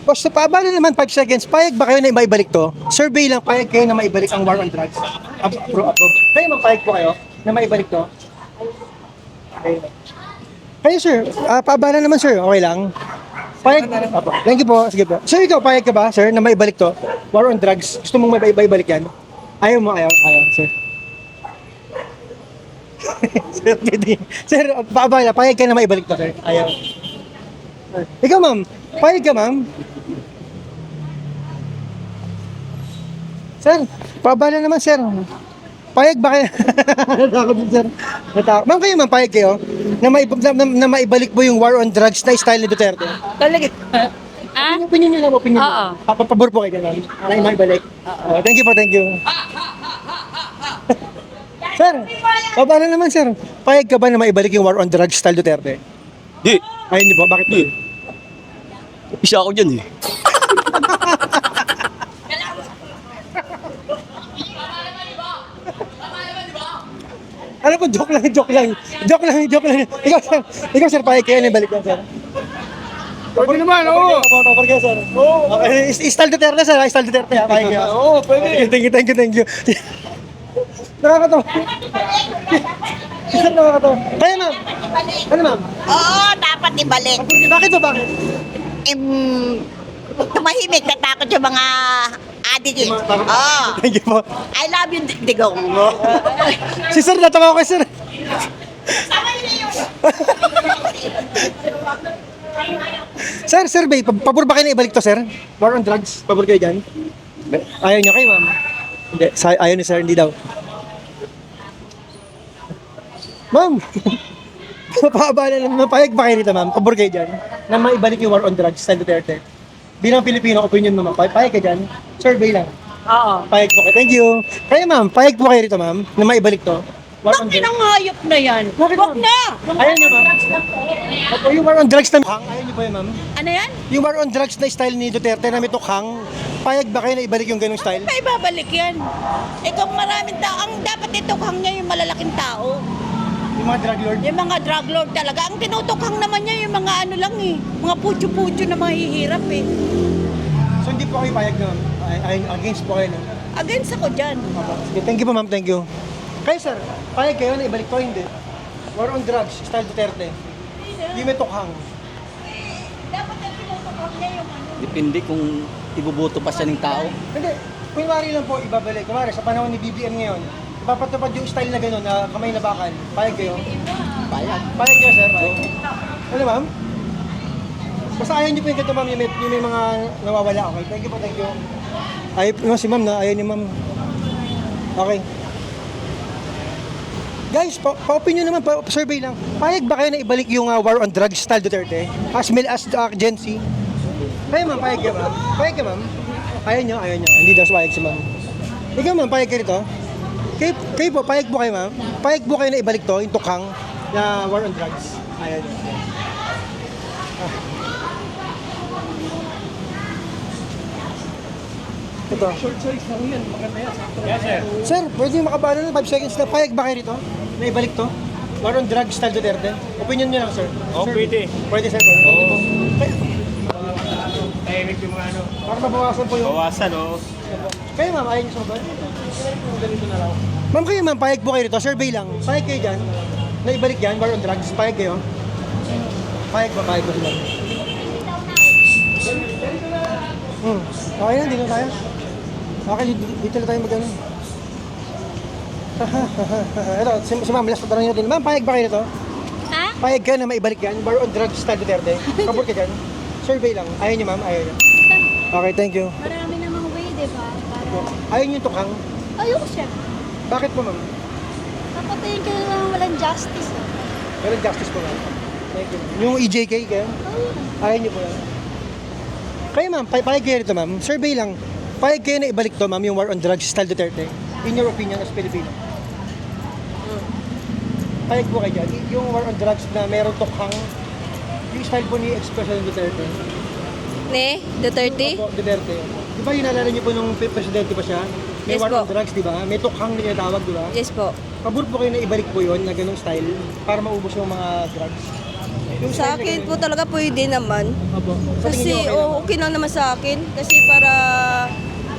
basta paabala naman 5 seconds. Payag ba kayo na maibalik to? Survey lang, payag kayo na maibalik ang war on drugs. Approve. Kayo mapayag po kayo na maibalik to? Okay. Kayo sir, paabala naman sir, okay lang? Payag? Apo. Thank you po, sige po. Sir, ikaw, payag ka ba sir na maibalik to? War on drugs, gusto mong maibalik yan? Ayaw mo, ayaw, sir. Sir, pwede. Sir, paabala, payag ka na maibalik to sir? Ayaw. Ikaw ma'am, payag ka ma'am? Sir, paabala naman sir. Payag ba kayo? Natakot din sir. Natakot. Ma'am kayo ma'am, payag kayo na maibalik po yung war on drugs na style ni Duterte? Talaga. Ah? Opinion nyo lang, opinion nyo. Oo. Papabor po kayo dyan ma'am. Na maibalik. Thank you po, thank you. Sir, paano naman sir? Payag ka ba na maibalik yung war on drugs style Duterte? Di. Ayun niyo po, bakit di? Isa ako dyan eh. Alam ko, joke lang. Ikaw sir, payag kayo na ibalik yan sir. Pwede naman, oo. Pabor kayo sir. Oo. Okay, style Duterte sir, style Duterte. Payag kayo. Oo, pwede. Thank you. Nakakatawa. Nakakatawa. Kaya ma'am. Ano ma'am? Oo, dapat ibalik. Bakit ba, bakit? Tumahimik, natakot yung mga adik eh. Oo. Thank you po. I love you, Digong. Si sir, natawa ko kay sir. Sir, survey, pabor ba kayo na ibalik to, sir? War on drugs, pabor kayo dyan? Ayaw niyo kayo, ma'am? Hindi, ayaw ni sir, hindi daw. Ma'am, paabala naman, payag ba kayo rito, ma'am? Pabor kayo dyan? Na maibalik yung war on drugs sa Duterte? Bilang Pilipino, opinion mo, ma'am, payag kayo dyan? Survey lang. Oo. Payag po kayo. Thank you. Kaya ma'am, payag po kayo rito, ma'am, na maibalik to? War on drugs. Hayop na yan. Huwag na. Ayaw niyo, ma'am? Opo, yung war on drugs na ayaw niyo ba yun, ma'am? Ano yan? Yung war on drugs na style ni Duterte na may tukhang, payag ba kayo na ibalik yung ganung style? May babalik yan. Ikaw maraming tao. Ang dapat itukhang niya yung malalaking tao. Yung mga drug lord? Yung mga drug lord talaga. Ang tinutukhang naman niya yung mga ano lang eh. Mga putyo-putyo na mahihirap eh. So hindi po kayo payag na, against po kayo na? Against ako dyan. Okay, thank you po ma'am, thank you. Kayo sir, payag kayo na ibalik to, hindi? War on drugs, style Duterte. Yung may tukhang. Dapat ang tinutukhang niya yung ano. Depende kung ibuboto pa siya ng tao. Hindi, kunwari lang po ibabalik. Kunwari sa panahon ni BBM ngayon, ipapatupad yung style na gano'n na kamay na bakal. Payag kayo? Payag. Payag kayo sir, payag. Ano ma'am? Basta ayaw niyo po yung ganito ma'am, yung may mga nawawala. Okay, thank you po, thank you. Ayaw si ma'am na, ayaw ni ma'am. Okay. Guys, pa-opinion naman, survey lang. Payag ba kayo na ibalik yung war on drugs style Duterte? As Gen Z? Kayo ma'am, payag ka ma'am? Payag ka ma'am? Ayaw nyo. Hindi daw payag si ma'am. Ikaw ma'am, payag ka rito? Kayo po, payag po kayo ma'am? Payag po kayo na ibalik to, yung tukhang na war on drugs? Ayaw nyo. Ito. Short size lang yan, maganda yan. Yes, sir. Sir, pwede makabalo ng 5 seconds na payag ba kayo rito? Na ibalik to? War on drugs style Duterte? Opinion nyo lang, sir. Oh, Sir, pwede. Pwede, sir. Pwede. Thank you po. Tahimik yung mga ano. Para mabawasan po yung... Bawasan, oh. Kayo ma'am, ayaw nyo sa ba? Ganito na lang. Ma'am kayo ma'am, payag po kayo rito. Survey lang. Payag kayo dyan. Na ibalik yan, war on drugs. Payag kayo. Payag ba? Payag ba sila? Okay na, dito tayo. Okay, dito na tayo mag-ano. Ito, si ma'am, last patanong natin. Ma'am, payag ba kayo rito? Ha? Payag ka na maibalik yan, war on drugs style Duterte. Kapor ka dyan. Survey lang. Ayaw nyo ma'am, ayaw nyo. Okay, thank you. Marami namang way, di ba? Ayaw nyo yung tukhang? Ayoko siya. Bakit po ma'am? Kapatayin ka naman walang justice. Walang justice po ma'am. Thank you. Yung EJK kayo? Ayaw nyo po yan. Kayo ma'am, payag kayo rito ma'am. Survey lang. Payag kayo na ibalik to ma'am, yung war on drugs style Duterte. In your opinion as Filipino. Payag po kayo dyan. Yung war on drugs na meron tukhang, yung style po ni ex-president Duterte. Ne? Duterte? Opo, Duterte. Di ba yung naalala niyo po nung presidente pa siya? May Yes war po. on drugs, di ba? May tukhang na tinatawag, di ba? Yes po. Pabor po kayo na ibalik po yun na ganong style para maubos yung mga drugs. Yung Sa style na akin ganun. po talaga pwede naman. Opo. Sa tingin Kasi niyo okay lang? okay lang naman sa akin. Kasi para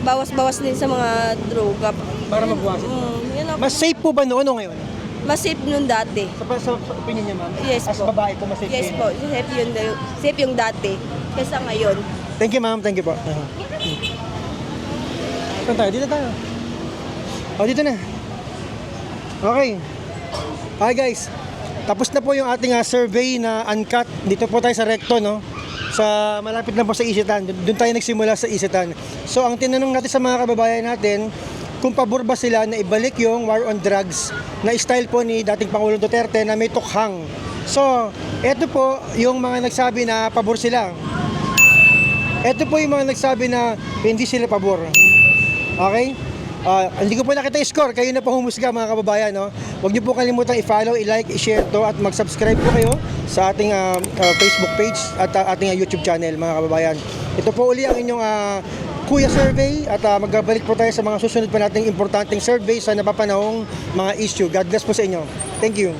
bawas-bawas din sa mga droga. Para mabawasan. Yun ako. Mas safe po ba noon o ngayon? Mas safe nun dati. Sa opinion niya, ma'am? Yes As po. babae po, mas safe Yes kayo? po. Safe yung dati. Kaysa ngayon. Thank you, ma'am. Thank you po. Saan tayo? Dito tayo. O, dito na. Okay. Hi, guys. Tapos na po yung ating survey na uncut. Dito po tayo sa Recto, no? Sa malapit lang po sa Isitan. Doon tayo nagsimula sa Isitan. So, ang tinanong natin sa mga kababayan natin, kung pabor ba sila na ibalik yung war on drugs na style po ni dating Pangulong Duterte na may tukhang. So, eto po yung mga nagsabi na pabor sila. Eto po yung mga nagsabi na hindi sila pabor. Okay? Hindi ko po nakita yung score. Kayo na po humusga mga kababayan. No? Huwag niyo po kalimutang i-follow, i-like, i-share to at mag-subscribe po kayo sa ating Facebook page at ating YouTube channel mga kababayan. Ito po uli ang inyong Kuya Survey at magbabalik po tayo sa mga susunod pa nating importanteng survey sa napapanahong mga issue. God bless po sa inyo. Thank you.